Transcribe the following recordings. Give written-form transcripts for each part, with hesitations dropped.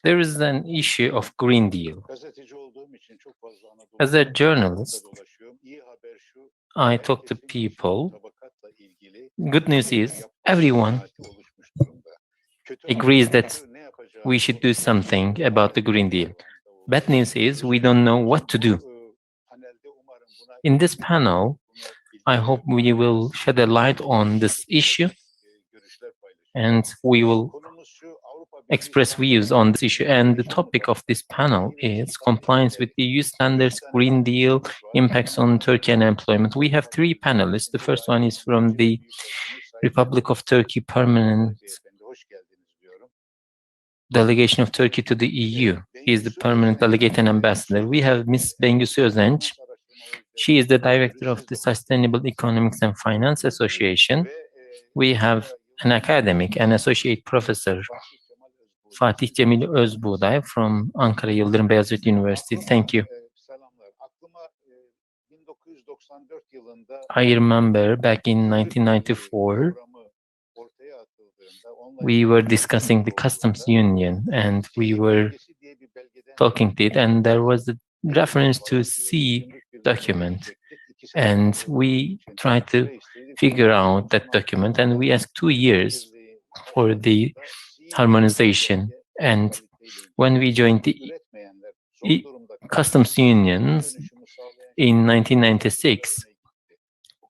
There is an issue of Green Deal. As a journalist, I talk to people. Good news is everyone agrees that we should do something about the Green Deal. Bad news is we don't know what to do. In this panel, I hope we will shed a light on this issue and we will express views on this issue. And the topic of this panel is compliance with EU standards, Green Deal, impacts on Turkey and employment. We have three panelists. The first one is from the Republic of Turkey Permanent Delegation of Turkey to the EU. He is the permanent delegate and ambassador. We have Ms. Bengisu Özenç. She is the director of the Sustainable Economics and Finance Association. We have an academic and associate professor, Fatih Cemil Özbug from Ankara Yıldırım Beyazıt University. Thank you. I remember back in 1994, we were discussing the customs union and we were talking to it, and there was a reference to C document, and we tried to figure out that document, and we asked 2 years for the harmonization. And when we joined the customs unions in 1996,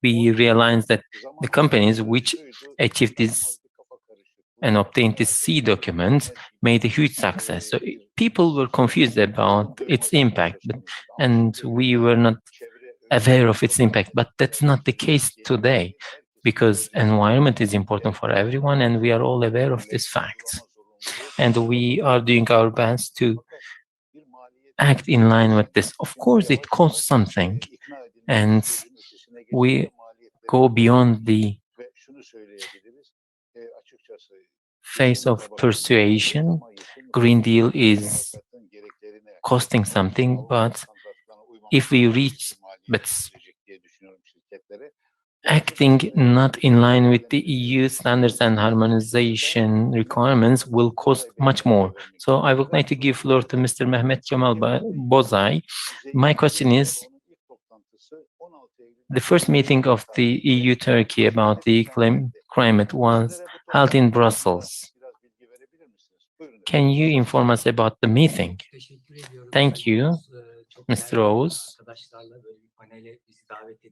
we realized that the companies which achieved this and obtained this C document made a huge success. So people were confused about its impact, and we were not aware of its impact. But that's not the case today, because environment is important for everyone, and we are all aware of this fact. And we are doing our best to act in line with this. Of course, it costs something, and we go beyond the phase of persuasion. Green Deal is costing something, but if we reach, but acting not in line with the EU standards and harmonization requirements will cost much more. So I would like to give floor to Mr. Mehmet Kemal Bozay. My question is, the first meeting of the EU-Turkey about the climate was held in Brussels. Can you inform us about the meeting? Thank you, Mr. Oğuz,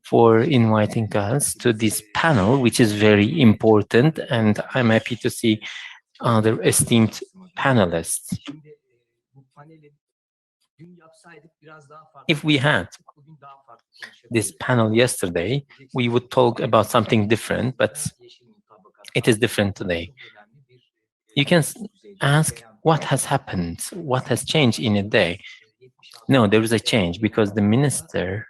for inviting us to this panel, which is very important, and I'm happy to see other esteemed panelists. If we had this panel yesterday, we would talk about something different, but it is different today. You can ask, what has happened? What has changed in a day? No, there is a change because the minister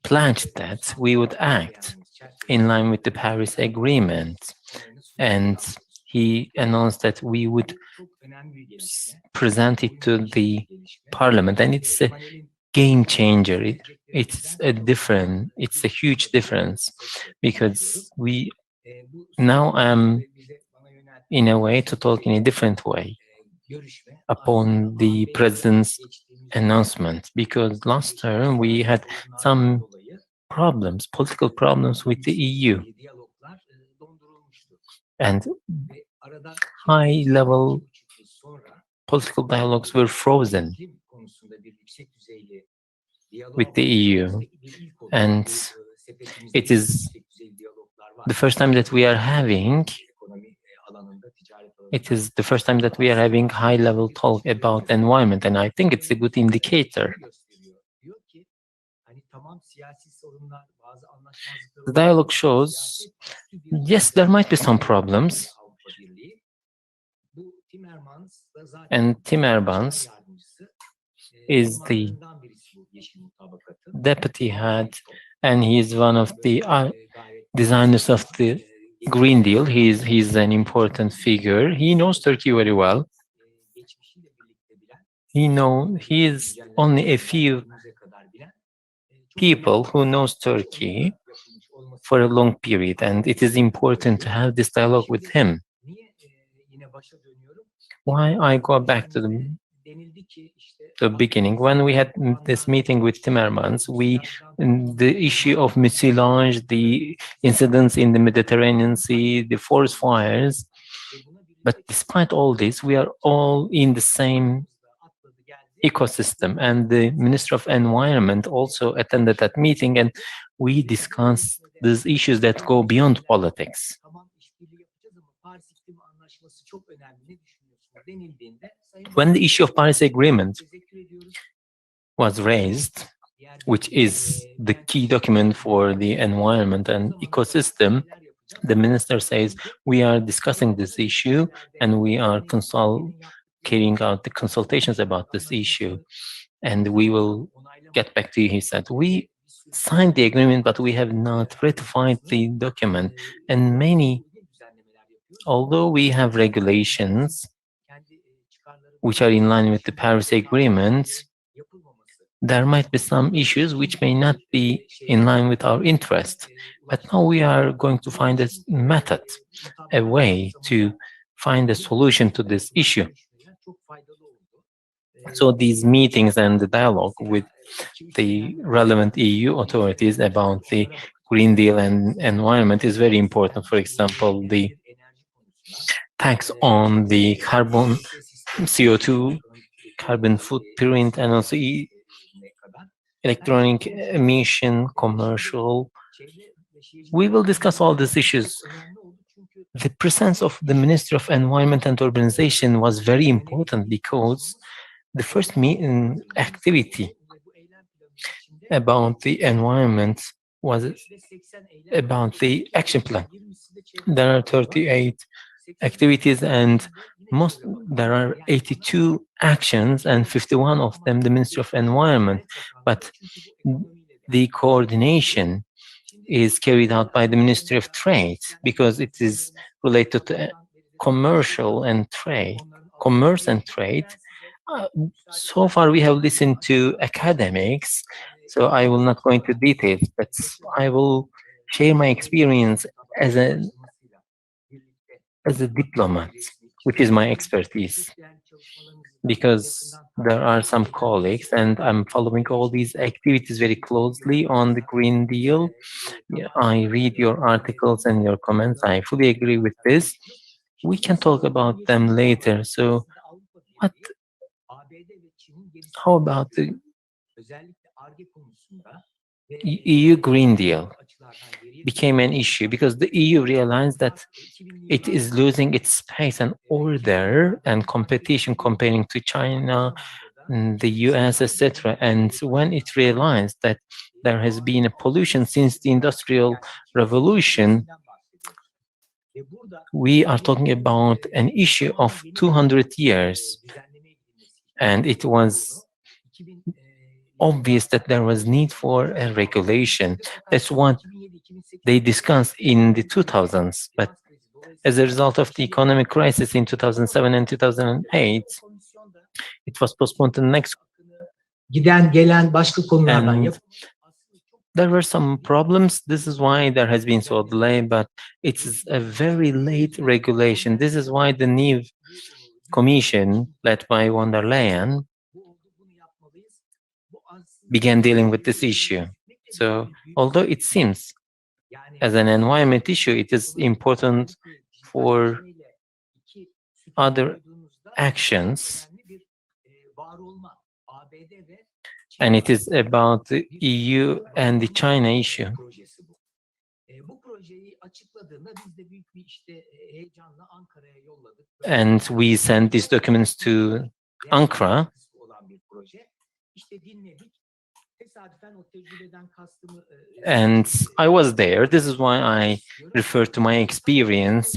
pledged that we would act in line with the Paris Agreement, and he announced that we would present it to the parliament, and it's a game changer. It's a huge difference, because we now am in a way to talk in a different way upon the president's announcement, because last term we had some problems, political problems with the EU, and high-level political dialogues were frozen with the EU, and it is the first time that we are having high-level talk about environment, and I think it's a good indicator. The dialogue shows, yes, there might be some problems, and Timmermans is the deputy head, and he is one of the designers of the Green Deal. He's an important figure. He knows Turkey very well. He is only a few people who knows Turkey for a long period, and it is important to have this dialogue with him. Why I go back to the beginning? When we had this meeting with Timmermans, the issue of mucilage, the incidents in the Mediterranean Sea, the forest fires, but despite all this, we are all in the same ecosystem, and the Minister of Environment also attended that meeting, and we discussed these issues that go beyond politics. When the issue of Paris Agreement was raised, which is the key document for the environment and ecosystem, the minister says, we are discussing this issue and we are carrying out the consultations about this issue, and we will get back to you, he said. We signed the agreement, but we have not ratified the document. And although we have regulations which are in line with the Paris Agreement, there might be some issues which may not be in line with our interest. But now we are going to find a method, a way to find a solution to this issue. So these meetings and the dialogue with the relevant EU authorities about the Green Deal and environment is very important. For example, the tax on the carbon, CO2, carbon footprint, and also electronic emission, commercial. We will discuss all these issues. The presence of the Minister of Environment and Urbanization was very important because the first activity about the environment was about the action plan. There are 38 activities and there are 82 actions and 51 of them the Ministry of Environment, but the coordination is carried out by the Ministry of Trade because it is related to commerce and trade. So far we have listened to academics, so I will not go into details, but I will share my experience as a diplomat, which is my expertise, because there are some colleagues and I'm following all these activities very closely on the Green Deal. I read your articles and your comments. I fully agree with this. We can talk about them later. So how about the EU Green Deal became an issue because the EU realized that it is losing its space and order and competition comparing to China, the US, etc. And when it realized that there has been a pollution since the Industrial Revolution, we are talking about an issue of 200 years. And it was obvious that there was need for a regulation. That's what they discussed in the 2000s. But as a result of the economic crisis in 2007 and 2008, it was postponed to the next. And there were some problems. This is why there has been so delay, but it's a very late regulation. This is why the new Commission, led by von der Leyen, began dealing with this issue. So, although it seems as an environment issue, it is important for other actions, and it is about the EU and the China issue. And we sent these documents to Ankara. And I was there. This is why I refer to my experience.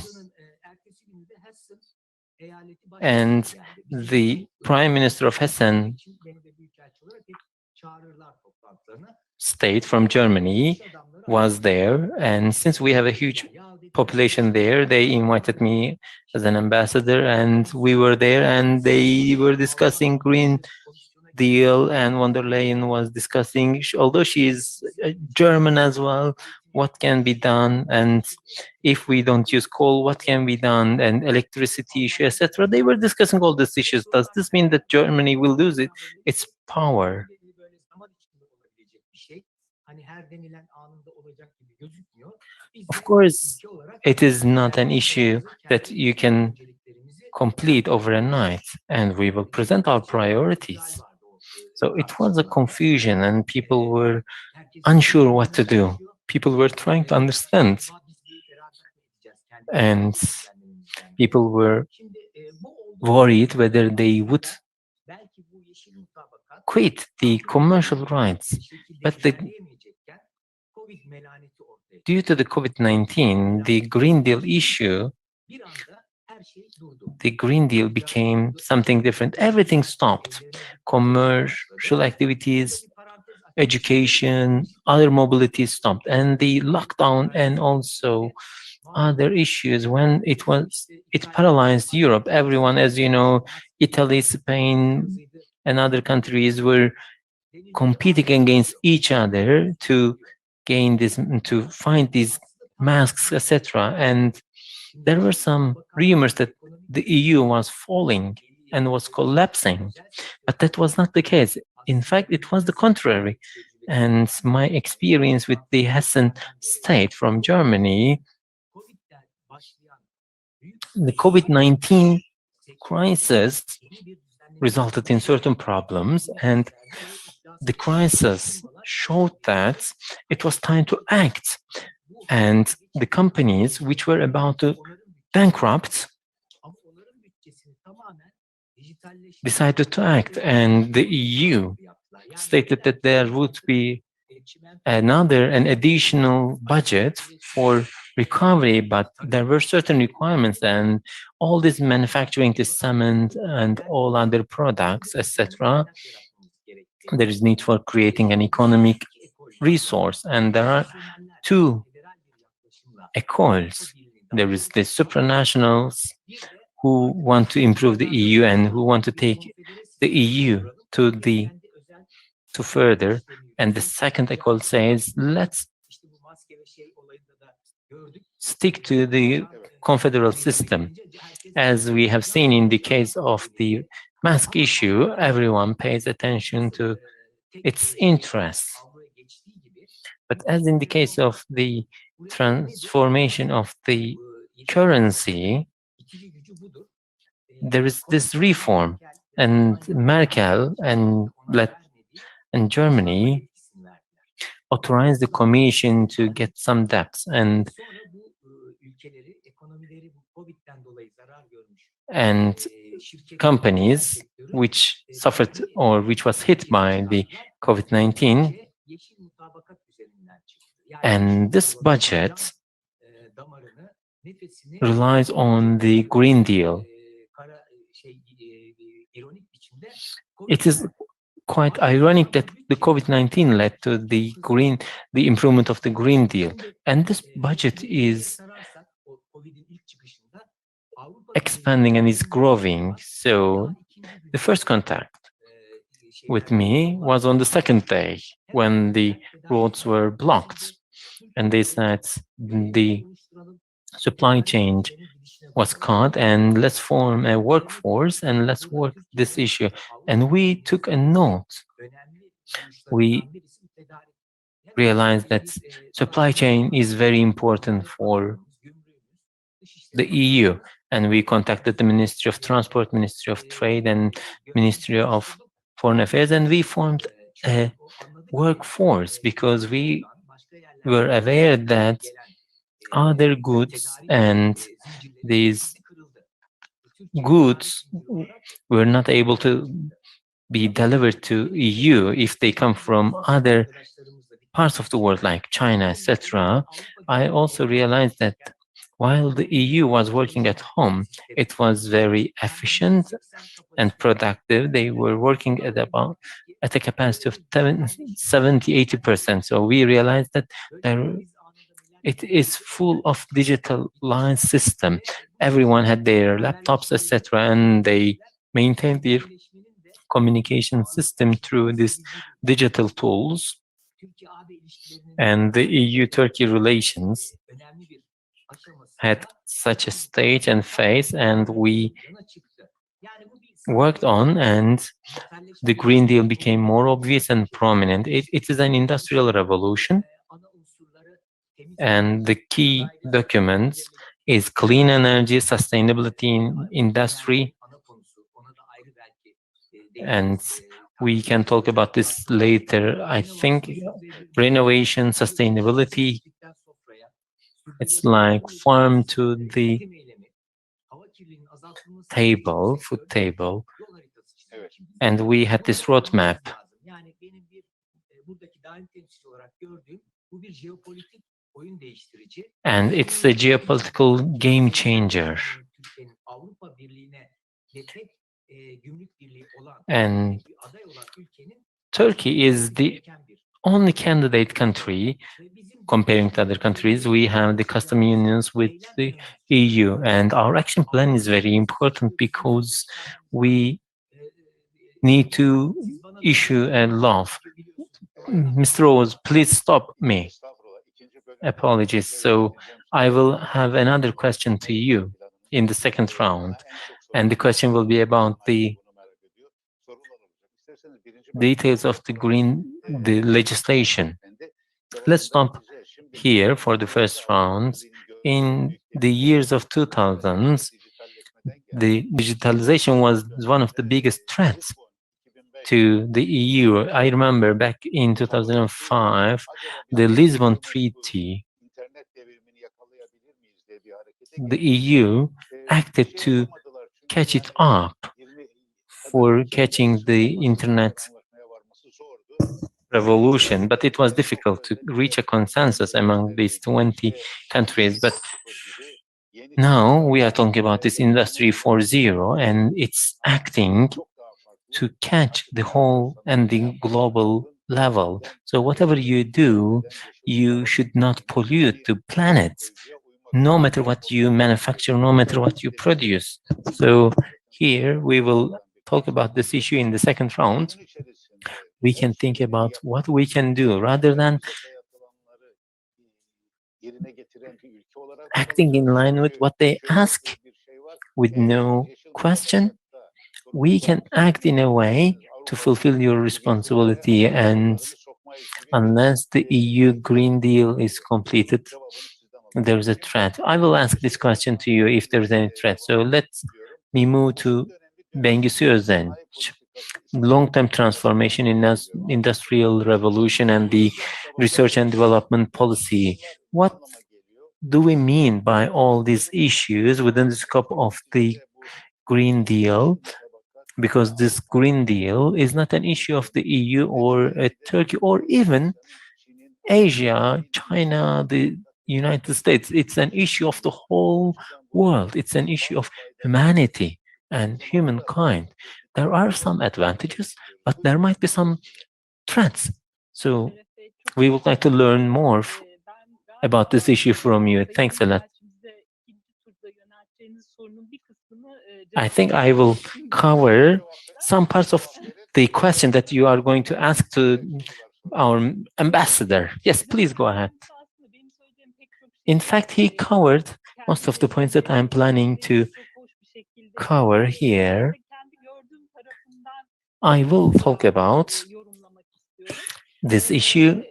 And the Prime Minister of Hessen state from Germany was there. And since we have a huge population there, they invited me as an ambassador, and we were there, and they were discussing Green Deal, and von der Leyen was discussing, although she is German as well, what can be done, and if we don't use coal, what can be done, and electricity issue, etc. They were discussing all these issues. Does this mean that Germany will lose its power? Of course, it is not an issue that you can complete overnight, and we will present our priorities. So it was a confusion, and people were unsure what to do. People were trying to understand, and people were worried whether they would quit the commercial rights. But due to the COVID-19, the Green Deal issue, the Green Deal became something different. Everything stopped. Commercial activities, education, other mobility stopped. And the lockdown and also other issues, when it paralyzed Europe. Everyone, as you know, Italy, Spain, and other countries were competing against each other to gain this, to find these masks, etc. And there were some rumors that the EU was falling and was collapsing, but that was not the case. In fact, it was the contrary. And my experience with the Hessen state from Germany, the COVID-19 crisis resulted in certain problems, and the crisis showed that it was time to act. And the companies which were about to bankrupt decided to act, and the EU stated that there would be an additional budget for recovery, but there were certain requirements, and all this manufacturing, the cement and all other products, etc. There is need for creating an economic resource, and there are two écoles. There is the supranationals who want to improve the EU and who want to take the EU to further. And the second école says, let's stick to the confederal system. As we have seen in the case of the mask issue, everyone pays attention to its interests. But as in the case of the transformation of the currency, there is this reform, and Merkel and Germany authorized the Commission to get some debts, and companies which suffered or which was hit by the COVID-19, and this budget relies on the Green Deal. It is quite ironic that the COVID-19 led to the improvement of the Green Deal, and this budget is expanding and is growing. So the first contact with me was on the second day when the roads were blocked, and they said the supply chain was cut, and let's form a workforce and let's work this issue. And we took a note. We realized that supply chain is very important for the EU, and we contacted the Ministry of Transport, Ministry of Trade, and Ministry of Foreign Affairs, and we formed a workforce because we were aware that other goods and these goods were not able to be delivered to EU if they come from other parts of the world like China, etc. I also realized that while the EU was working at home, it was very efficient and productive. They were working at a capacity of 70–80%. So we realized that it is full of digitalized system. Everyone had their laptops, etc., and they maintained their communication system through these digital tools. And the EU-Turkey relations had such a stage and phase, and we worked on, and the Green Deal became more obvious and prominent. It is an industrial revolution, and the key documents is clean energy, sustainability in industry, and we can talk about this later. I think renovation, sustainability, it's like farm to the table, food table, and we had this roadmap. And it's a geopolitical game changer. And Turkey is the only candidate country. Comparing to other countries, we have the custom unions with the EU, and our action plan is very important because we need to issue a law. Mr. Rose, please stop me. Apologies. So I will have another question to you in the second round, and the question will be about the details of the legislation. Let's stop here for the first round. In the years of 2000s, the digitalization was one of the biggest threats to the EU. I remember back in 2005, the Lisbon Treaty, the EU acted to catch it up for catching the internet revolution, but it was difficult to reach a consensus among these 20 countries. But now we are talking about this Industry 4.0, and it's acting to catch the whole and the global level. So whatever you do, you should not pollute the planet, no matter what you manufacture, no matter what you produce. So here we will talk about this issue in the second round. We can think about what we can do rather than acting in line with what they ask with no question. We can act in a way to fulfill your responsibility, and unless the EU Green Deal is completed, there is a threat. I will ask this question to you if there is any threat. So let me move to Bengisu Özenç. Long-term transformation in industrial revolution and the research and development policy. What do we mean by all these issues within the scope of the Green Deal? Because this Green Deal is not an issue of the EU or Turkey or even Asia, China, the United States. It's an issue of the whole world. It's an issue of humanity and humankind. There are some advantages, but there might be some threats. So we would like to learn more about this issue from you. Thanks a lot. I think I will cover some parts of the question that you are going to ask to our ambassador. Yes, please go ahead. In fact, he covered most of the points that I'm planning to cover here. I will talk about this issue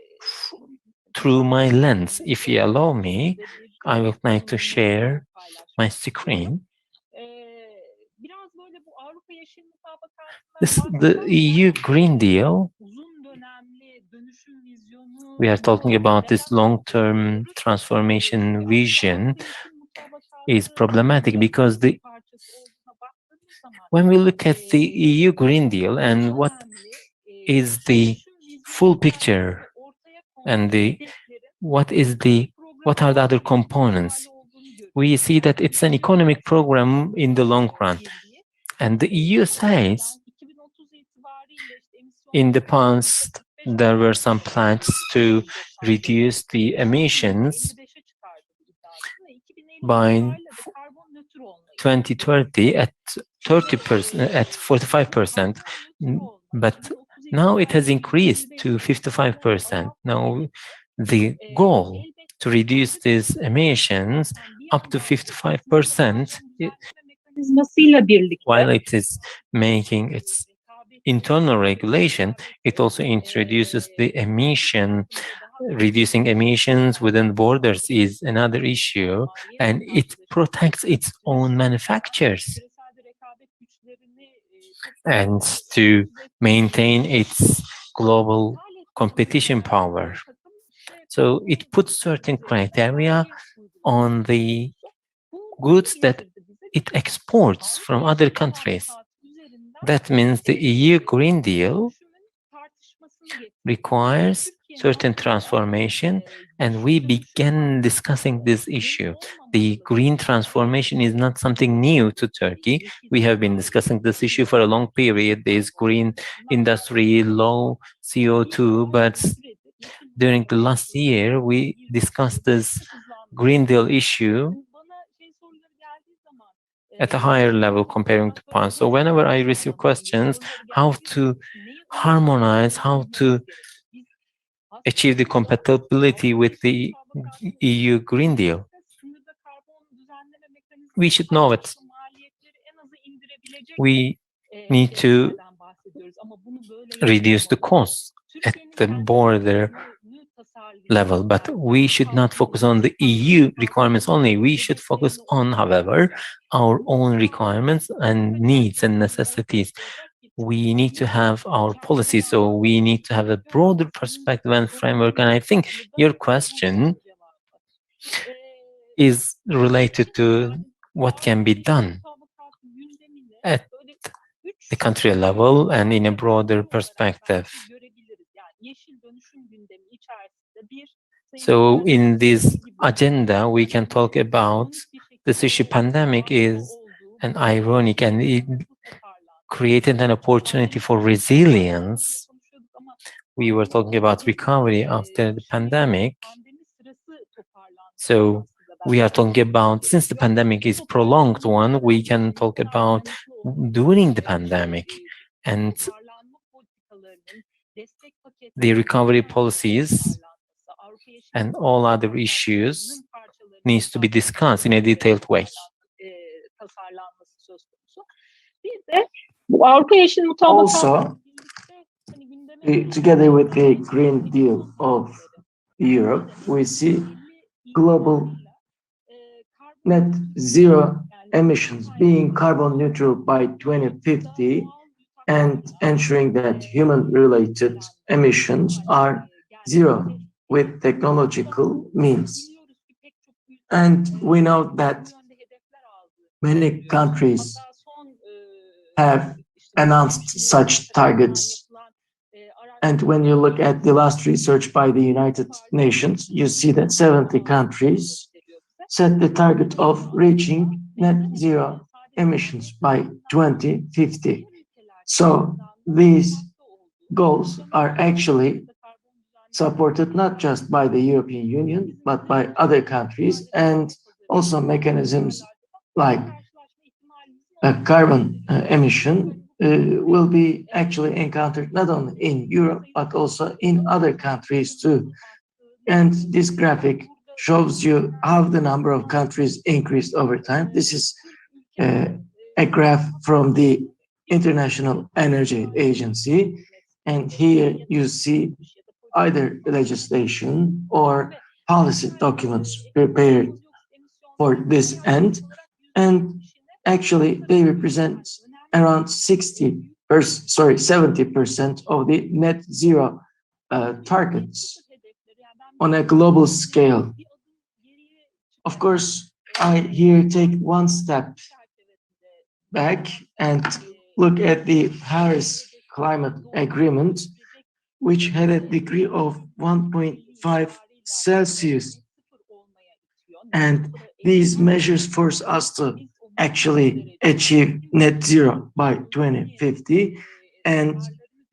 through my lens. If you allow me, I would like to share my screen. This is the EU Green Deal. We are talking about this long-term transformation vision is problematic because when we look at the EU Green Deal and what is the full picture and what are the other components, we see that it's an economic program in the long run. And the EU says in the past there were some plans to reduce the emissions by 2030 at 30%, at 45%, but Now it has increased to 55%. Now the goal to reduce these emissions up to 55%, while it is making its internal regulation, it also introduces the emission. Reducing emissions within borders is another issue, and it protects its own manufacturers and to maintain its global competition power. So it puts certain criteria on the goods that it exports from other countries. That means the EU Green Deal requires certain transformation, and we began discussing this issue. The green transformation is not something new to Turkey. We have been discussing this issue for a long period. There is green industry, low CO2, but during the last year, we discussed this Green Deal issue at a higher level comparing to past. So whenever I receive questions, how to harmonize, how to achieve the compatibility with the EU Green Deal, we should know it. We need to reduce the costs at the border level, but we should not focus on the EU requirements only. We should focus on, however, our own requirements and needs and necessities. We need to have our policies, so we need to have a broader perspective and framework. And I think your question is related to what can be done at the country level and in a broader perspective. So in this agenda, we can talk about this issue. Pandemic is an ironic, and it created an opportunity for resilience. We were talking about recovery after the pandemic. So we are talking about, since the pandemic is prolonged one, we can talk about during the pandemic, and the recovery policies and all other issues needs to be discussed in a detailed way. Also, together with the Green Deal of Europe, we see global net zero emissions being carbon neutral by 2050 and ensuring that human-related emissions are zero with technological means. And we know that many countries have announced such targets. And when you look at the last research by the United Nations, you see that 70 countries set the target of reaching net zero emissions by 2050. So these goals are actually supported not just by the European Union, but by other countries, and also mechanisms like carbon emission will be actually encountered not only in Europe, but also in other countries too. And this graphic shows you how the number of countries increased over time. This is a graph from the International Energy Agency. And here you see either legislation or policy documents prepared for this end. And actually, they represent around 70% of the net zero targets on a global scale. Of course, I here take one step back and look at the Paris Climate Agreement, which had a degree of 1.5 Celsius. And these measures force us to actually achieve net zero by 2050. And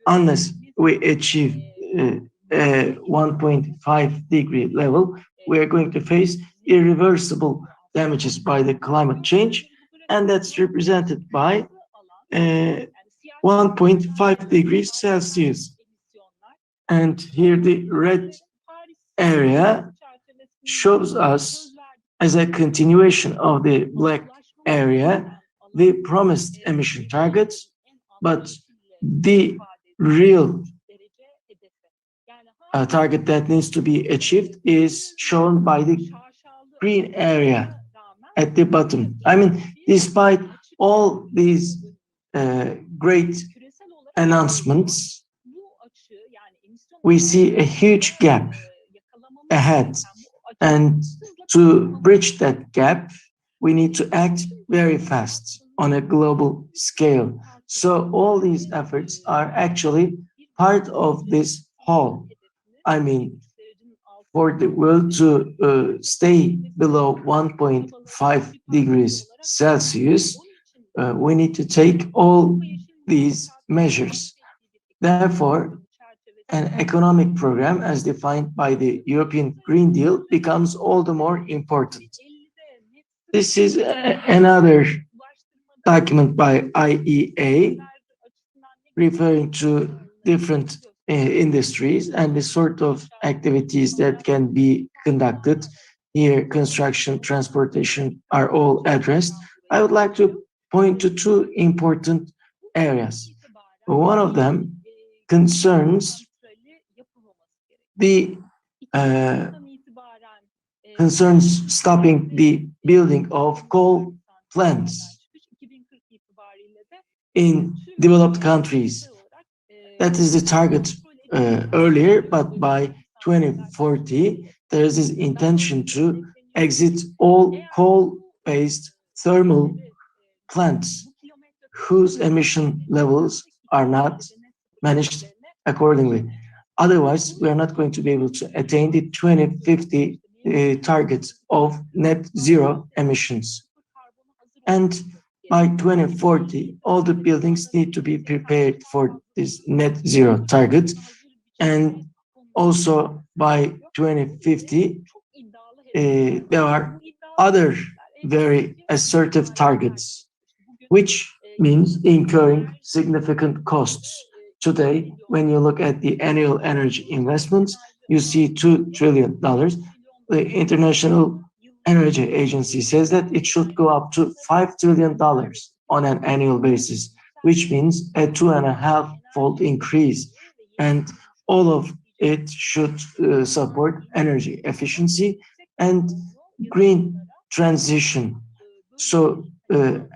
unless we achieve a 1.5 degree level, we are going to face irreversible damages by the climate change. And that's represented by 1.5 degrees Celsius. And here the red area shows us, as a continuation of the black area, the promised emission targets, but the real target that needs to be achieved is shown by the green area at the bottom. I mean, despite all these great announcements, we see a huge gap ahead. And to bridge that gap, we need to act very fast on a global scale. So all these efforts are actually part of this whole. I mean, for the world to stay below 1.5 degrees Celsius, we need to take all these measures. Therefore, an economic program as defined by the European Green Deal becomes all the more important. This is another document by IEA referring to different industries and the sort of activities that can be conducted. Here, construction, transportation are all addressed. I would like to point to two important areas. One of them concerns stopping the building of coal plants in developed countries. That is the target earlier, but by 2040, there is this intention to exit all coal-based thermal plants whose emission levels are not managed accordingly. Otherwise, we are not going to be able to attain the 2050 target of net zero emissions. And by 2040, all the buildings need to be prepared for this net zero target. And also by 2050, there are other very assertive targets, which means incurring significant costs. Today, when you look at the annual energy investments, you see $2 trillion. The International Energy Agency says that it should go up to $5 trillion on an annual basis, which means a 2.5-fold increase. And all of it should support energy efficiency and green transition. So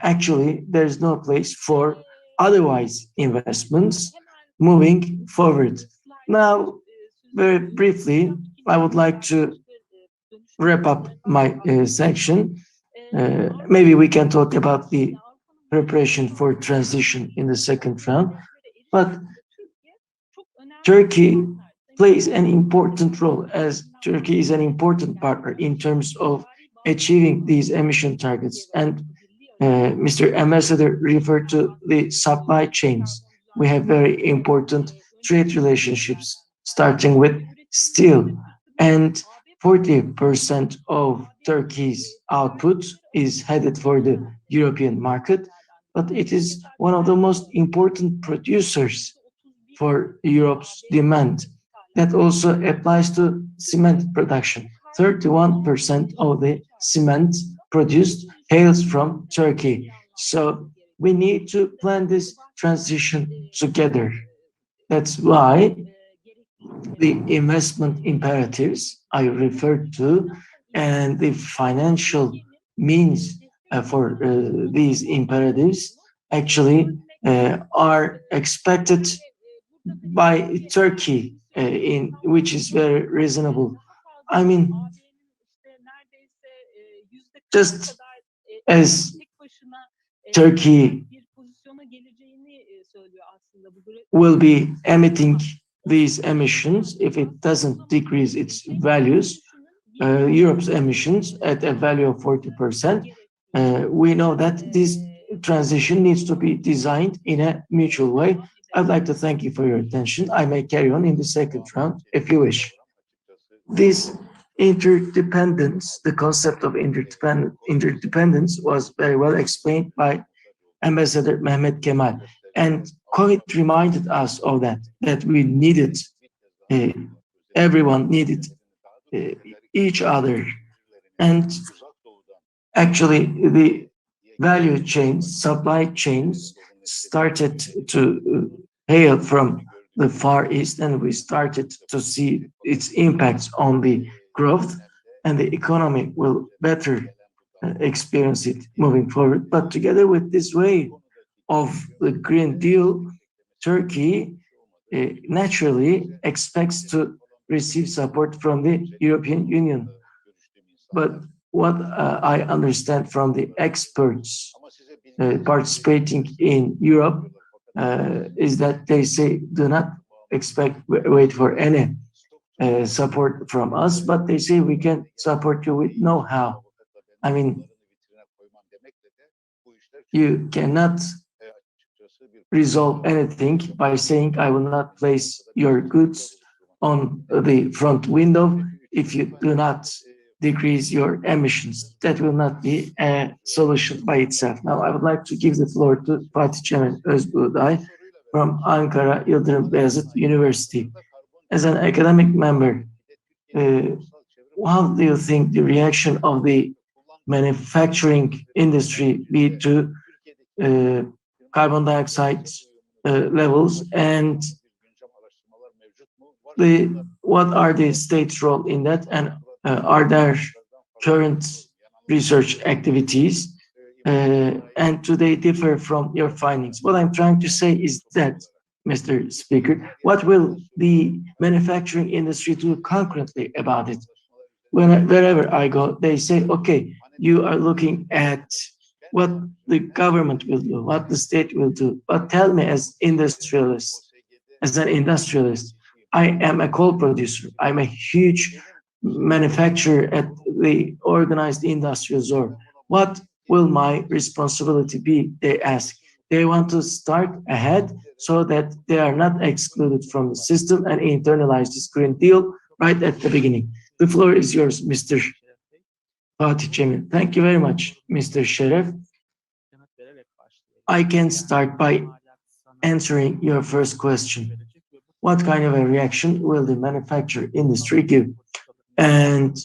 actually, there's no place for otherwise investments moving forward. Now, very briefly, I would like to wrap up my section. Maybe we can talk about the preparation for transition in the second round. But Turkey plays an important role, as Turkey is an important partner in terms of achieving these emission targets. And Mr. Ambassador referred to the supply chains. We have very important trade relationships, starting with steel. And 40% of Turkey's output is headed for the European market, but it is one of the most important producers for Europe's demand. That also applies to cement production. 31% of the cement produced hails from Turkey. So we need to plan this transition together. That's why the investment imperatives I referred to and the financial means for these imperatives actually are expected by Turkey, which is very reasonable. I mean, just as Turkey will be emitting these emissions if it doesn't decrease its values, Europe's emissions at a value of 40%, we know that this transition needs to be designed in a mutual way. I'd like to thank you for your attention. I may carry on in the second round if you wish. This interdependence, the concept of interdependence was very well explained by Ambassador Mehmet Kemal. And COVID reminded us of that we needed, everyone needed each other. And actually, the value chains, supply chains started to hail from the Far East, and we started to see its impacts on the growth, and the economy will better experience it moving forward. But together with this wave of the Green Deal, Turkey naturally expects to receive support from the European Union. But what I understand from the experts participating in Europe is that they say do not wait for any support from us, but they say we can support you with know-how. I mean, you cannot resolve anything by saying I will not place your goods on the front window if you do not decrease your emissions. That will not be a solution by itself. Now, I would like to give the floor to Fatih Özbug from Ankara Yıldırım Beyazıt University. As an academic member, how do you think the reaction of the manufacturing industry be to carbon dioxide levels, and what are the state's role in that, and are there current research activities, and do they differ from your findings? What I'm trying to say is that, Mr. Speaker, what will the manufacturing industry do concretely about it? Wherever I go, they say, okay, you are looking at what the government will do, what the state will do. But tell me, as an industrialist, I am a coal producer. I'm a huge manufacturer at the organized industrial zone. What will my responsibility be? They ask. They want to start ahead so that they are not excluded from the system and internalize this Green Deal right at the beginning. The floor is yours, Mr. Fatih Cemil. Thank you very much, Mr. Şeref. I can start by answering your first question. What kind of a reaction will the manufacturing industry give? And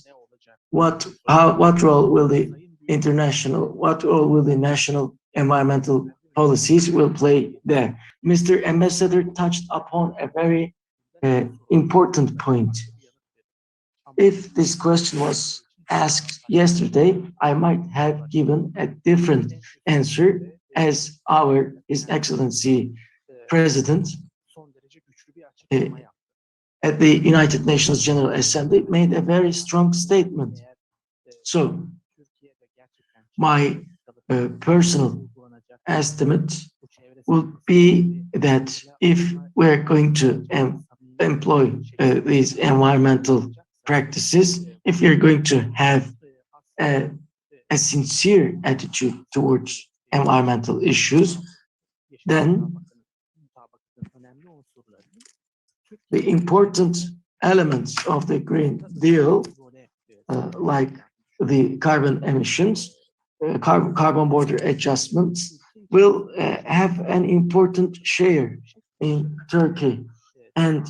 what role will the national environmental policies will play there? Mr. Ambassador touched upon a very important point. If this question was asked yesterday, I might have given a different answer, as His Excellency President at the United Nations General Assembly made a very strong statement. So my personal estimate would be that if we're going to employ these environmental practices, if you're going to have a sincere attitude towards environmental issues, then the important elements of the Green Deal, like the carbon emissions, carbon border adjustments, will have an important share in Turkey. And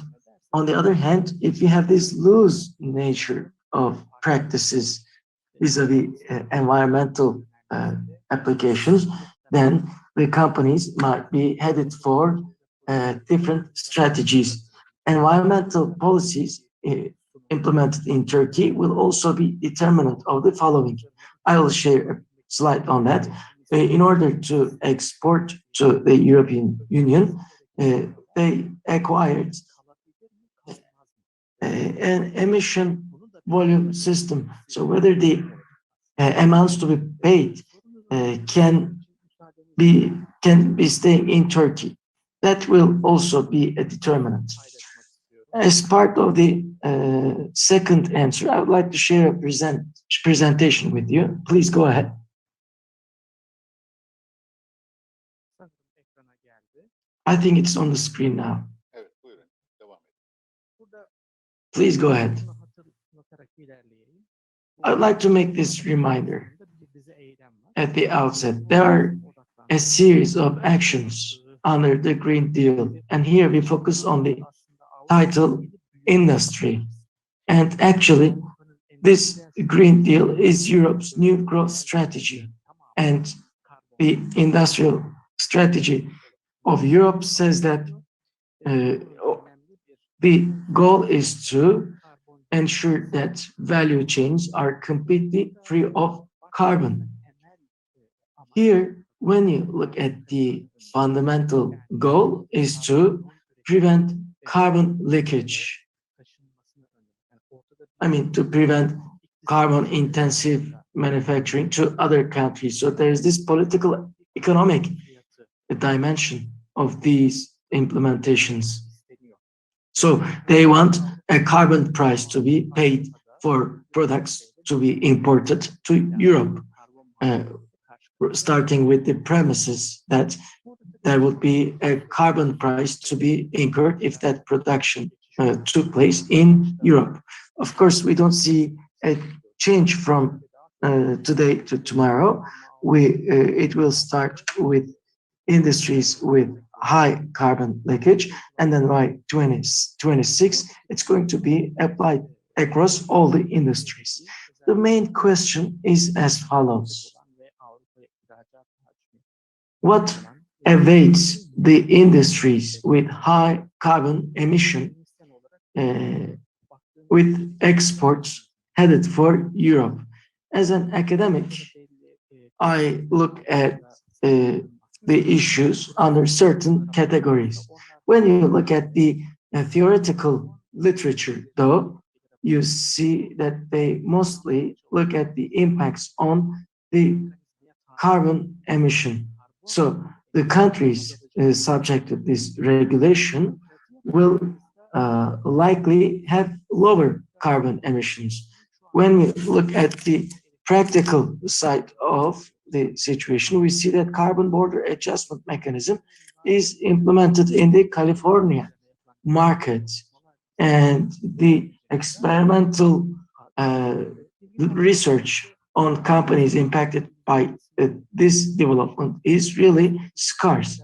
on the other hand, if you have this loose nature of practices vis-a-vis environmental applications, then the companies might be headed for different strategies. Environmental policies implemented in Turkey will also be determinant of the following. I will share a slide on that. In order to export to the European Union, they acquired an emission volume system. So whether the amounts to be paid can be staying in Turkey, that will also be a determinant. As part of the second answer, I would like to share a presentation with you. Please go ahead. I think it's on the screen now. Please go ahead. I would like to make this reminder at the outset. There are a series of actions under the Green Deal. And here we focus on the title industry. And actually, this Green Deal is Europe's new growth strategy. And the industrial strategy of Europe says that the goal is to ensure that value chains are completely free of carbon. Here, when you look at the fundamental goal is to prevent carbon leakage. I mean, to prevent carbon-intensive manufacturing to other countries. So there is this political, economic dimension of these implementations. So they want a carbon price to be paid for products to be imported to Europe, starting with the premises that there would be a carbon price to be incurred if that production took place in Europe. Of course, we don't see a change from today to tomorrow. It will start with industries with high carbon leakage, and then by 2026, it's going to be applied across all the industries. The main question is as follows. What awaits the industries with high carbon emission with exports headed for Europe? As an academic, I look at the issues under certain categories. When you look at the theoretical literature, though, you see that they mostly look at the impacts on the carbon emission. So the countries subject to this regulation will likely have lower carbon emissions. When we look at the practical side of the situation, we see that carbon border adjustment mechanism is implemented in the California market, and the experimental research on companies impacted by this development is really scarce.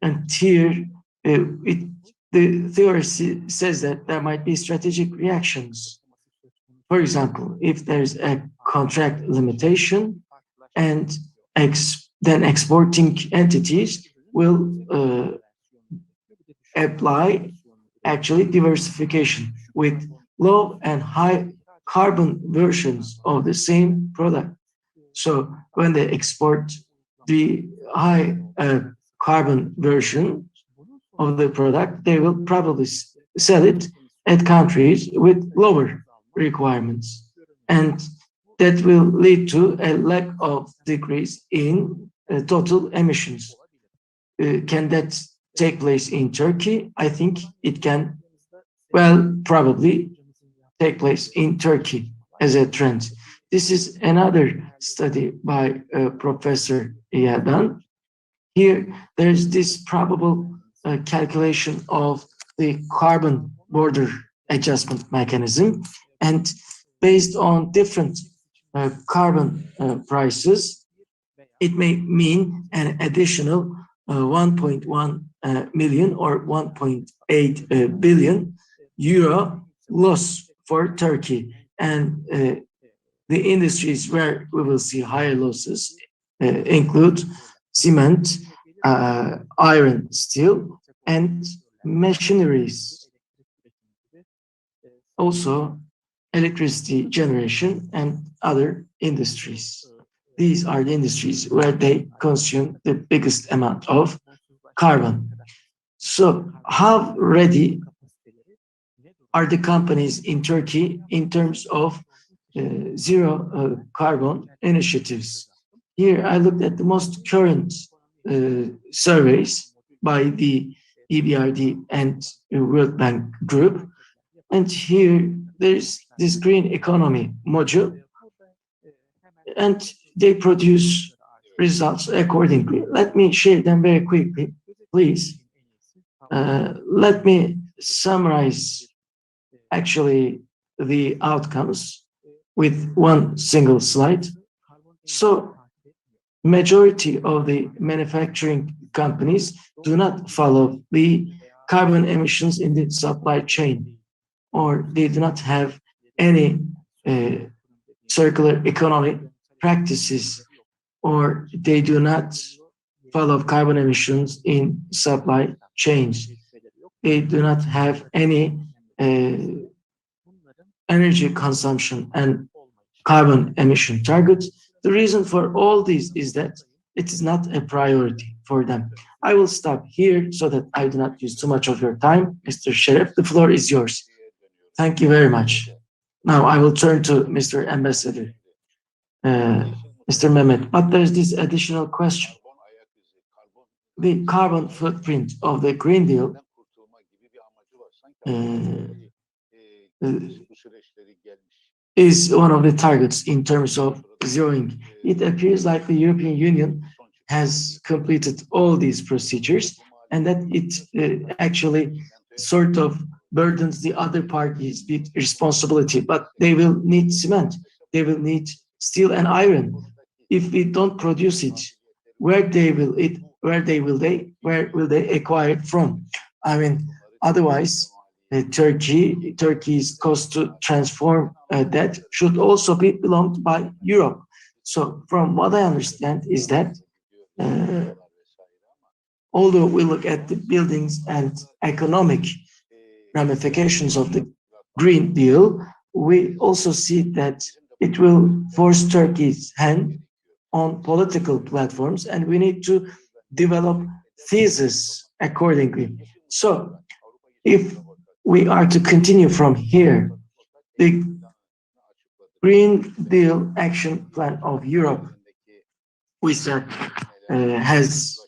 And here, the theory says that there might be strategic reactions. For example, if there's a contract limitation, and then exporting entities will apply actually diversification with low and high carbon versions of the same product. So when they export the high carbon version of the product, they will probably sell it at countries with lower requirements. And that will lead to a lack of decrease in total emissions. Can that take place in Turkey? I think it can, well, probably take place in Turkey as a trend. This is another study by Professor Yadan. Here, there's this probable calculation of the carbon border adjustment mechanism, and based on different carbon prices, it may mean an additional 1.1 million or 1.8 billion euro loss for Turkey. And the industries where we will see higher losses include cement, iron, steel, and machineries. Also, electricity generation and other industries. These are the industries where they consume the biggest amount of carbon. So how ready are the companies in Turkey in terms of zero carbon initiatives? Here I looked at the most current surveys by the EBRD and World Bank Group. And here there's this green economy module, and they produce results accordingly. Let me share them very quickly, please. Let me summarize actually the outcomes with one single slide. So majority of the manufacturing companies do not follow the carbon emissions in the supply chain, or they do not have any circular economy practices, or they do not follow carbon emissions in supply chains. They do not have any energy consumption and carbon emission targets. The reason for all this is that it is not a priority for them. I will stop here so that I do not use too much of your time. Mr. Sheriff, the floor is yours. Thank you very much. Now I will turn to Mr. Ambassador, Mr. Mehmet, but there's this additional question. The carbon footprint of the Green Deal is one of the targets in terms of zeroing. It appears like the European Union has completed all these procedures, and that it actually sort of burdens the other parties with responsibility, but they will need cement, they will need steel and iron. If we don't produce it, where will they acquire it from? I mean, otherwise, Turkey's cost to transform that should also be belonged by Europe. So from what I understand is that although we look at the buildings and economic ramifications of the Green Deal, we also see that it will force Turkey's hand on political platforms, and we need to develop theses accordingly. So if we are to continue from here, the Green Deal Action Plan of Europe, we said, has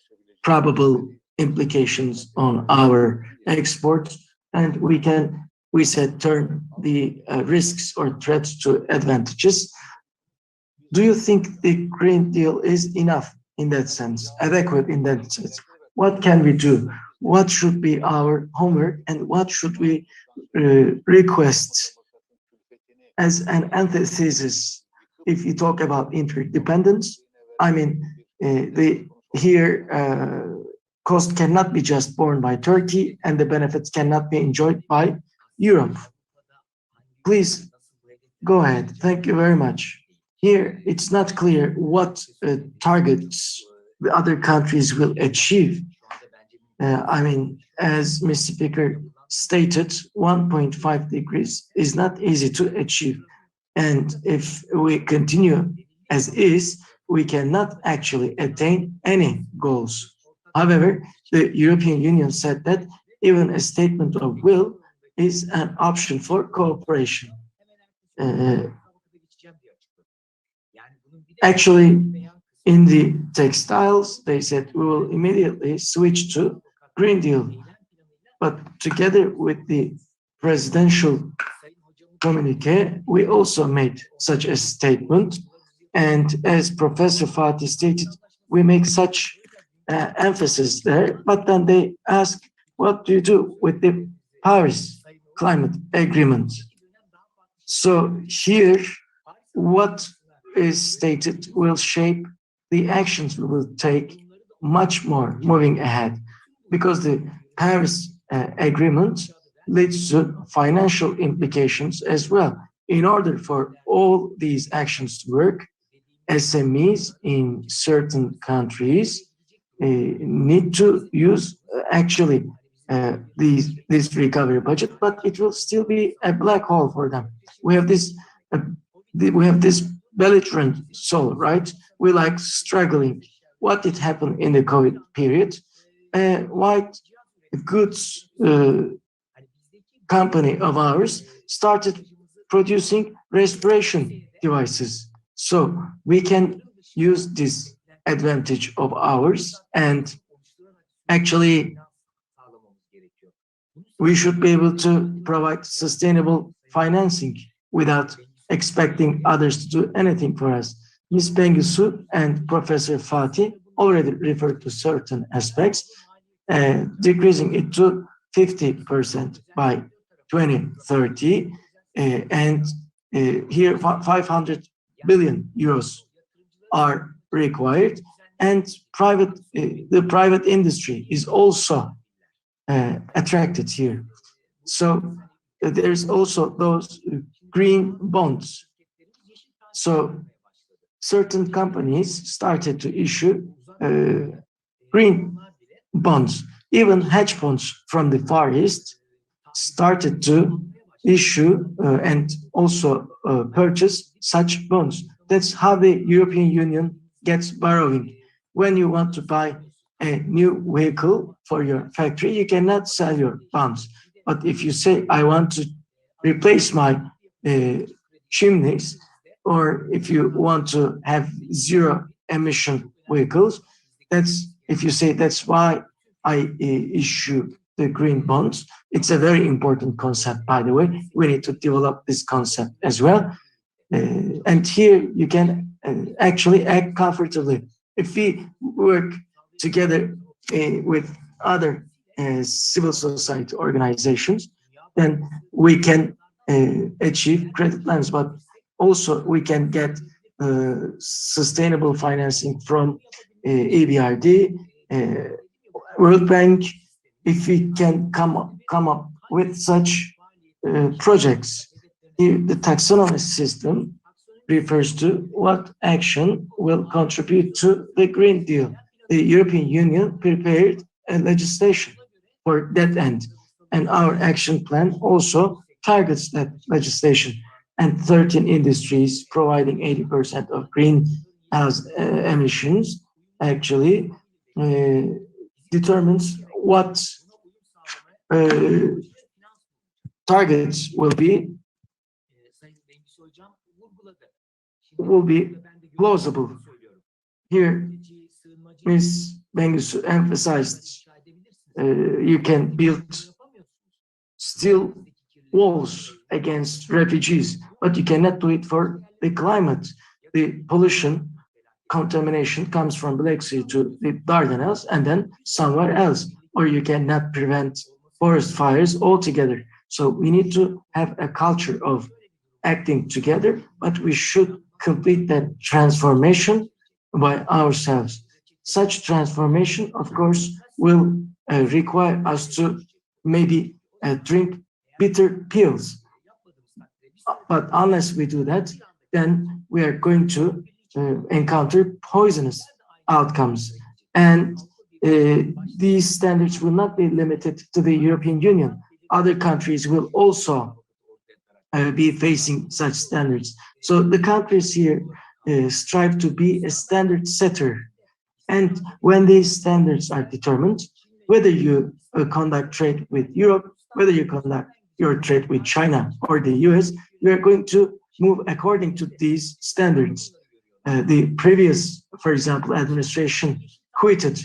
probable implications on our exports, and we said, turn the risks or threats to advantages. Do you think the Green Deal is enough in that sense, adequate in that sense? What can we do? What should be our homework, and what should we request as an antithesis if you talk about interdependence? I mean, cost cannot be just borne by Turkey, and the benefits cannot be enjoyed by Europe. Please go ahead. Thank you very much. Here, it's not clear what targets the other countries will achieve. I mean, as Mr. Speaker stated, 1.5 degrees is not easy to achieve. And if we continue as is, we cannot actually attain any goals. However, the European Union said that even a statement of will is an option for cooperation. Actually, in the textiles, they said we will immediately switch to Green Deal. But together with the presidential communique, we also made such a statement. And as Professor Fatih stated, we make such emphasis there, but then they ask, what do you do with the Paris Climate Agreement? So here, what is stated will shape the actions we will take much more moving ahead, because the Paris Agreement leads to financial implications as well. In order for all these actions to work, SMEs in certain countries need to use actually this recovery budget, but it will still be a black hole for them. We have this belligerent soul, right? We like struggling. What did happen in the COVID period? White goods company of ours started producing respiration devices. So we can use this advantage of ours, and actually we should be able to provide sustainable financing without expecting others to do anything for us. Ms. Bengisu and Professor Fatih already referred to certain aspects, decreasing it to 50% by 2030, and here 500 billion euros are required, and the private industry is also attracted here. So there's also those green bonds. So certain companies started to issue green bonds. Even hedge funds from the Far East started to issue and also purchase such bonds. That's how the European Union gets borrowing. When you want to buy a new vehicle for your factory, you cannot sell your bonds. But if you say, I want to replace my chimneys, or if you want to have zero emission vehicles, that's, if you say that's why I issue the green bonds. It's a very important concept, by the way. We need to develop this concept as well. And here you can actually act comfortably. If we work together with other civil society organizations, then we can achieve credit lines, but also we can get sustainable financing from EBRD, World Bank, if we can come up with such projects. The taxonomy system refers to what action will contribute to the Green Deal. The European Union prepared a legislation for that end, and our action plan also targets that legislation. And 13 industries providing 80% of greenhouse emissions actually determines what targets will be plausible. Here, Ms. Bengisu emphasized you can build steel walls against refugees, but you cannot do it for the climate. The pollution, contamination comes from Black Sea to the Dardanelles and then somewhere else, or you cannot prevent forest fires altogether. So we need to have a culture of acting together, but we should complete that transformation by ourselves. Such transformation, of course, will require us to maybe drink bitter pills. But unless we do that, then we are going to encounter poisonous outcomes. And these standards will not be limited to the European Union. Other countries will also be facing such standards. So the countries here strive to be a standard setter. And when these standards are determined, whether you conduct trade with Europe, whether you conduct your trade with China or the US, we are going to move according to these standards. The previous, for example, administration quitted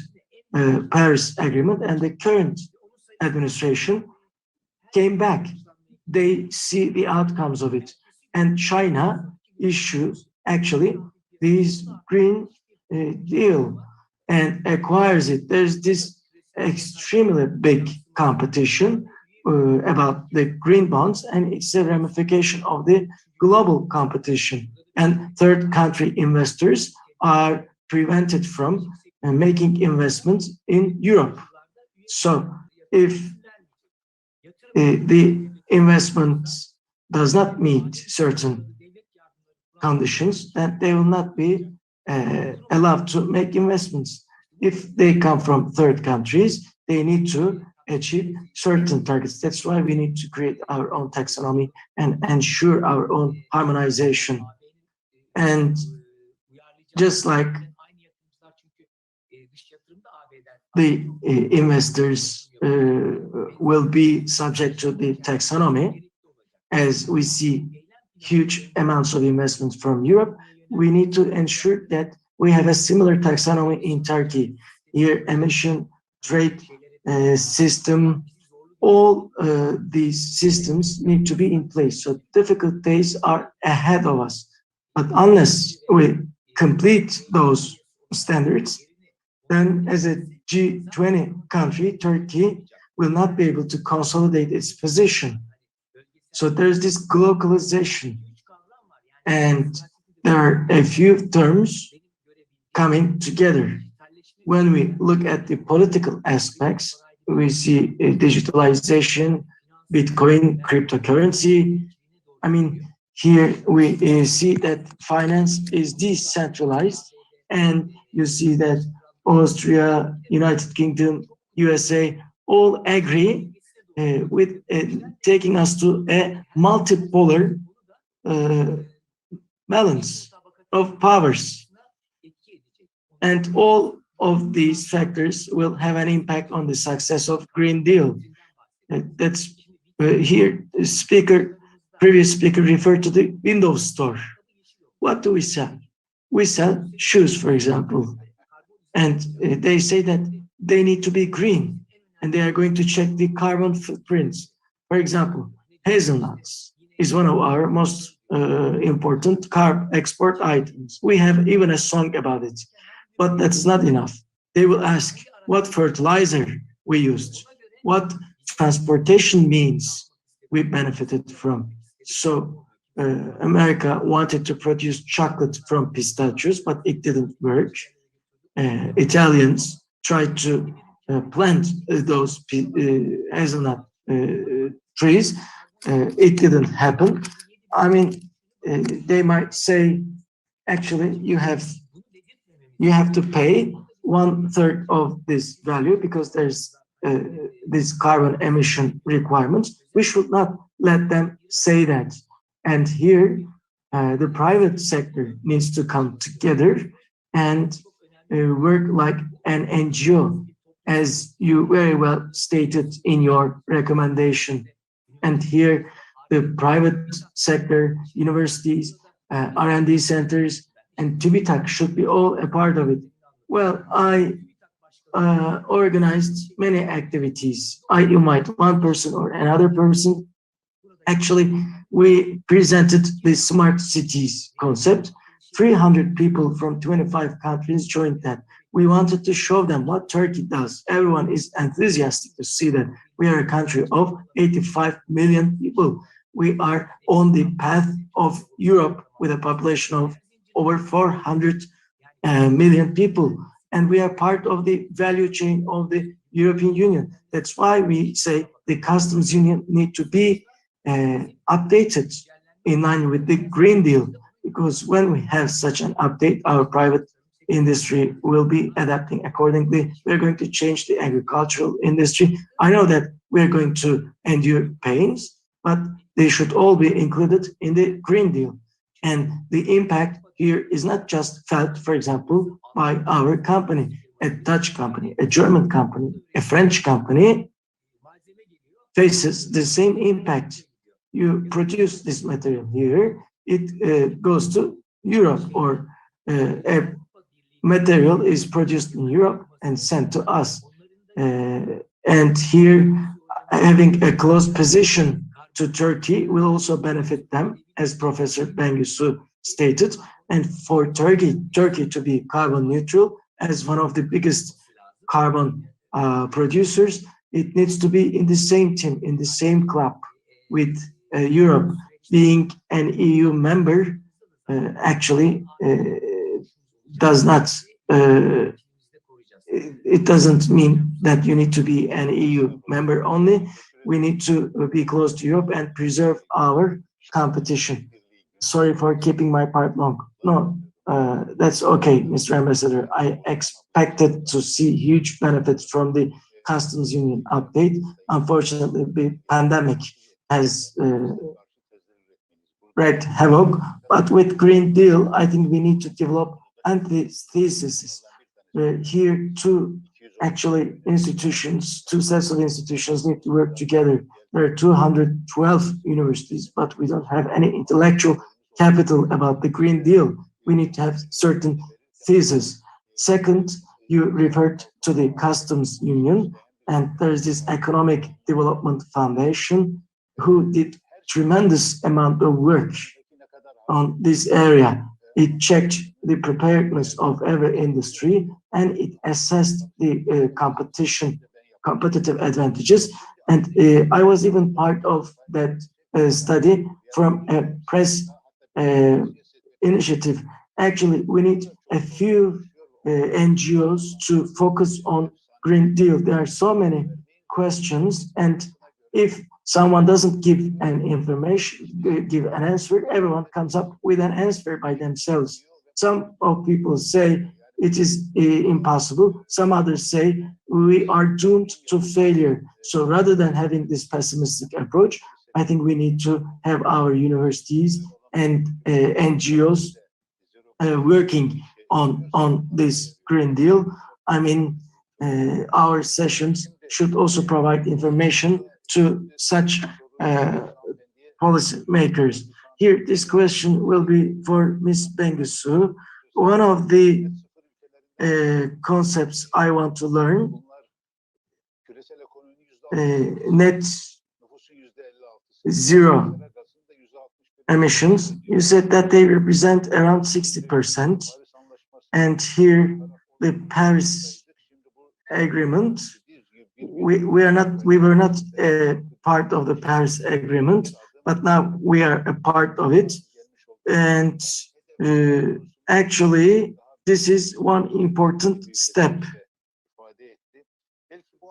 Paris Agreement, and the current administration came back. They see the outcomes of it. And China issues actually this Green Deal and acquires it. There's this extremely big competition about the green bonds, and it's a ramification of the global competition. And third country investors are prevented from making investments in Europe. So if the investment does not meet certain conditions, then they will not be allowed to make investments. If they come from third countries, they need to achieve certain targets. That's why we need to create our own taxonomy and ensure our own harmonization. And just like the investors will be subject to the taxonomy, as we see huge amounts of investments from Europe, we need to ensure that we have a similar taxonomy in Turkey. Here, emission trade system, all these systems need to be in place. So difficult days are ahead of us. But unless we complete those standards, then as a G20 country, Turkey will not be able to consolidate its position. So there's this globalization. And there are a few terms coming together. When we look at the political aspects, we see digitalization, Bitcoin, cryptocurrency. I mean, here we see that finance is decentralized, and you see that Austria, United Kingdom, USA all agree with taking us to a multipolar balance of powers. And all of these factors will have an impact on the success of Green Deal. That's here, previous speaker referred to the Windows store. What do we sell? We sell shoes, for example. And they say that they need to be green, and they are going to check the carbon footprints. For example, hazelnuts is one of our most important carb export items. We have even a song about it, but that's not enough. They will ask what fertilizer we used, what transportation means we benefited from. So America wanted to produce chocolate from pistachios, but it didn't work. Italians tried to plant those hazelnut trees. It didn't happen. I mean, they might say, actually, you have to pay 1/3 of this value because there's this carbon emission requirements. We should not let them say that. And here, the private sector needs to come together and work like an NGO, as you very well stated in your recommendation. And here, the private sector, universities, R&D centers, and TÜBİTAK should be all a part of it. Well, I organized many activities. I invite one person or another person. Actually, we presented the smart cities concept. 300 people from 25 countries joined that. We wanted to show them what Turkey does. Everyone is enthusiastic to see that we are a country of 85 million people. We are on the path of Europe with a population of over 400 million people. And we are part of the value chain of the European Union. That's why we say the customs union need to be updated in line with the Green Deal, because when we have such an update, our private industry will be adapting accordingly. We're going to change the agricultural industry. I know that we're going to endure pains, but they should all be included in the Green Deal. And the impact here is not just felt, for example, by our company, a Dutch company, a German company, a French company faces the same impact. You produce this material here, it goes to Europe, or a material is produced in Europe and sent to us. And here, having a close position to Turkey will also benefit them, as Professor Bengisu stated. And for Turkey to be carbon neutral as one of the biggest carbon producers, it needs to be in the same team, in the same club with Europe. Being an EU member actually does not, it doesn't mean that you need to be an EU member only. We need to be close to Europe and preserve our competition. Sorry for keeping my part long. No, that's okay, Mr. Ambassador. I expected to see huge benefits from the customs union update. Unfortunately, the pandemic has wreaked havoc, but with Green Deal, I think we need to develop antitheses. Here, two sets of institutions need to work together. There are 212 universities, but we don't have any intellectual capital about the Green Deal. We need to have certain theses. Second, you referred to the customs union, and there's this Economic Development Foundation who did tremendous amount of work on this area. It checked the preparedness of every industry, and it assessed the competitive advantages. And I was even part of that study from a press initiative. Actually, we need a few NGOs to focus on Green Deal? There are so many questions, and if someone doesn't give an answer, everyone comes up with an answer by themselves. Some of people say it is impossible. Some others say we are doomed to failure. So rather than having this pessimistic approach, I think we need to have our universities and NGOs working on this Green Deal. I mean, our sessions should also provide information to such policy makers. Here, this question will be for Ms. Bengisu. One of the concepts I want to learn, net zero emissions. You said that they represent around 60%, and here the Paris Agreement. We were not a part of the Paris Agreement, but now we are a part of it, and actually this is one important step.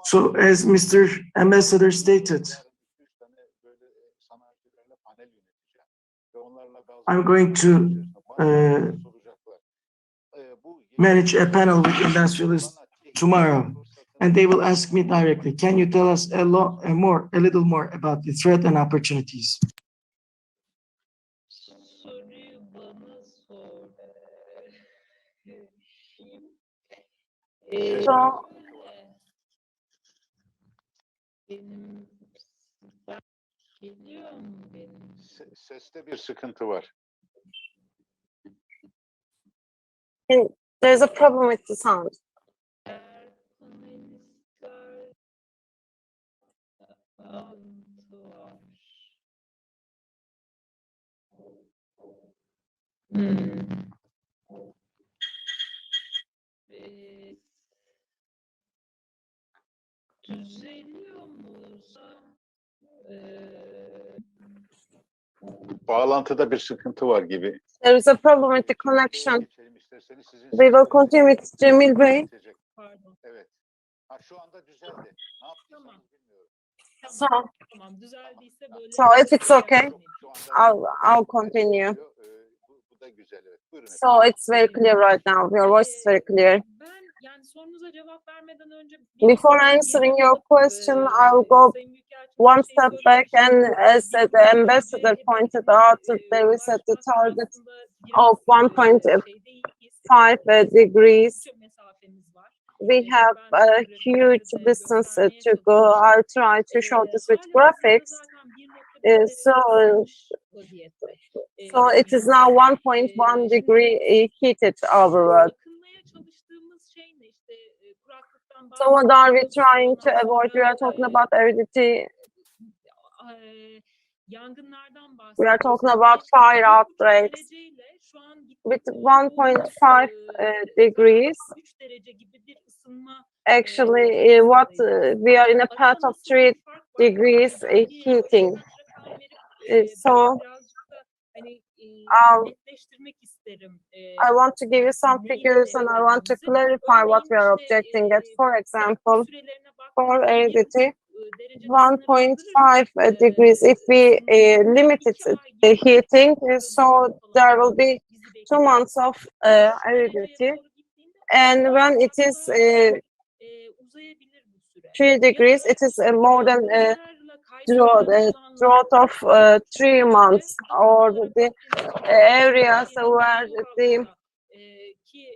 So as Mr. Ambassador stated, I'm going to manage a panel with industrialists tomorrow, and they will ask me directly, can you tell us a little more about the threat and opportunities? So, Seste bir sıkıntı var. there's a problem with the sound. Bağlantıda bir sıkıntı var gibi. There is a problem with the connection. We will continue with Cemil Bey. Evet. Ha, şu anda düzeldi. Ne yaptığımı bilmiyorum. So, so if it's okay, I'll continue. Bu da güzel, evet. Buyurun. So it's very clear right now. Your voice is very clear. Before answering your question, I'll go one step back, and as the ambassador pointed out, there is at the target of 1.5 degrees. We have a huge distance to go. I'll try to show this with graphics. So it is now 1.1 degree heated our world. So what are we trying to avoid? We are talking about aridity. We are talking about fire outbreaks. With 1.5 degrees, actually, we are in a path of 3 degrees heating. So I want to give you some figures, and I want to clarify what we are objecting at. For example, for aridity, 1.5 degrees. If we limit the heating, so there will be 2 months of aridity, and when it is 3 degrees, it is more than a drought of 3 months, or the areas where the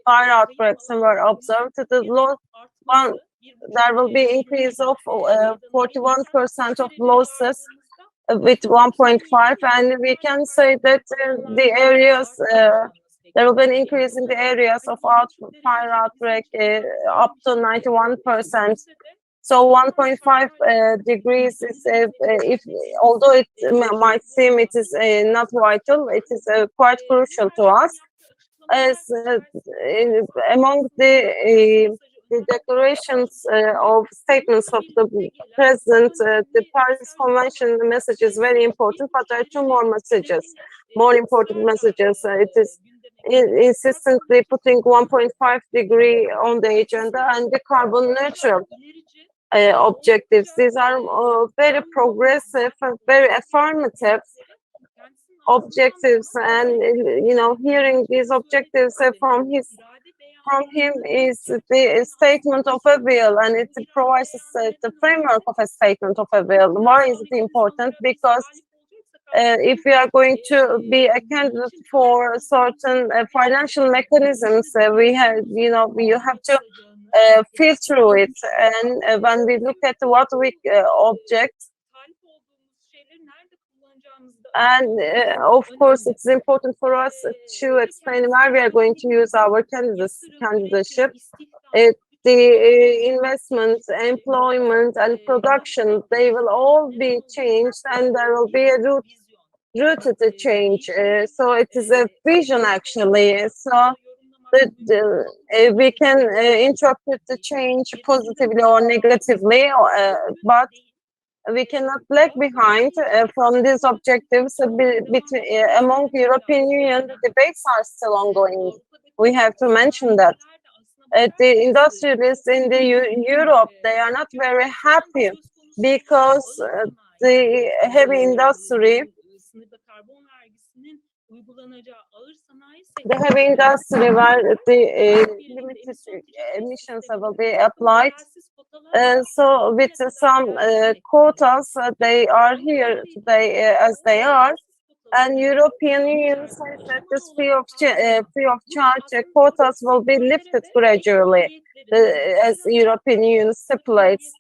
fire outbreaks were observed. There will be increase of 41% of losses with 1.5, and we can say that the areas there will be an increase in the areas of fire outbreak up to 91%. So 1.5 degrees is, although it might seem it is not vital, it is quite crucial to us. As among the declarations of statements of the president, the Paris Convention message is very important, but there are 2 more messages, more important messages. It is insistently putting 1.5 degree on the agenda and the carbon neutral objectives. These are very progressive, very affirmative objectives, and hearing these objectives from him is the statement of a will, and it provides the framework of a statement of a will. Why is it important? Because if we are going to be a candidate for certain financial mechanisms, we have, you have to filter it. And when we look at what we object, and of course, it's important for us to explain where we are going to use our candidateship. The investment, employment, and production, they will all be changed, and there will be a rooted change. So it is a vision, actually. So we can interpret the change positively or negatively, but we cannot lag behind from these objectives. Among the European Union, the debates are still ongoing. We have to mention that. The industrialists in Europe, they are not very happy because the heavy industry where the limited emissions will be applied. So with some quotas, they are here today as they are. And European Union says that this free of charge quotas will be lifted gradually, as European Union stipulates.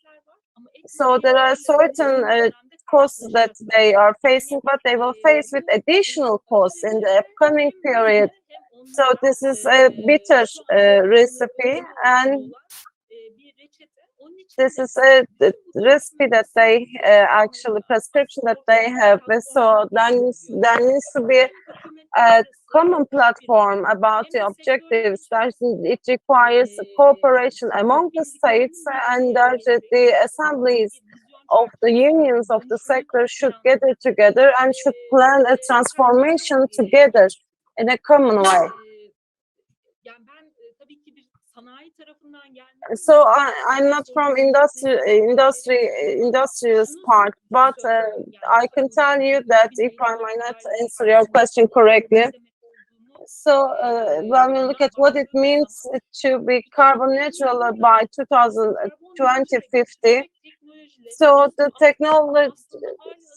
So there are certain costs that they are facing, but they will face with additional costs in the upcoming period. So this is a bitter recipe, and this is a recipe that they prescription that they have. So there needs to be a common platform about the objectives. It requires cooperation among the states, and the assemblies of the unions of the sector should gather together and should plan a transformation together in a common way. So I'm not from industrialist part, but I can tell you that if I might not answer your question correctly. So when we look at what it means to be carbon neutral by 2050, so the technology,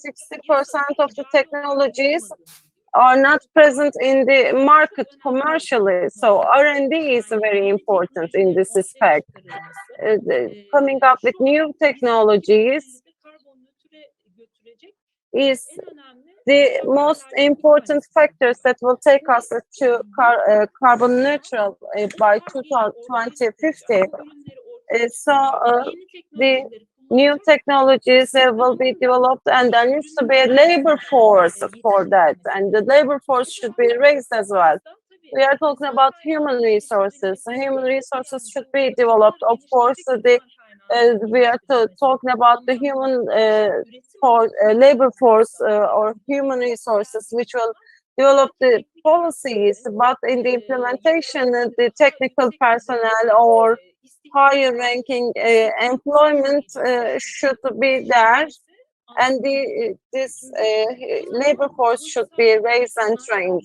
60% of the technologies are not present in the market commercially. So R&D is very important in this respect. Coming up with new technologies is the most important factors that will take us to carbon neutral by 2050. The new technologies will be developed, and there needs to be a labor force for that, and the labor force should be raised as well. We are talking about human resources. Human resources should be developed. Of course, we are talking about the human labor force or human resources, which will develop the policies, but in the implementation, the technical personnel or higher ranking employment should be there, and this labor force should be raised and trained.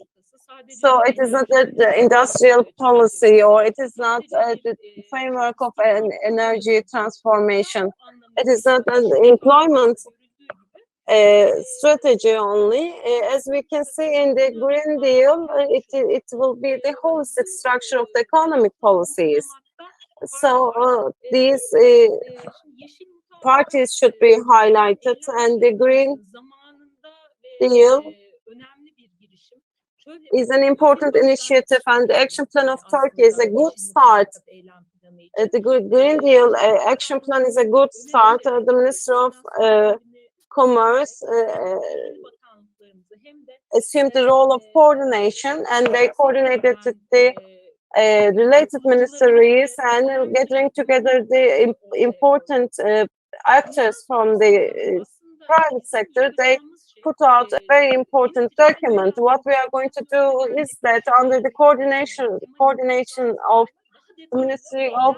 So it is not the industrial policy, or it is not the framework of an energy transformation. It is not an employment strategy only. As we can see in the Green Deal, it will be the holistic structure of the economic policies. So these parties should be highlighted, and the Green Deal is an important initiative, and the action plan of Turkey is a good start. The Green Deal action plan is a good start. The Minister of Commerce assumed the role of coordination, and they coordinated the related ministries and gathering together the important actors from the private sector. They put out a very important document. What we are going to do is that under the coordination of the Ministry of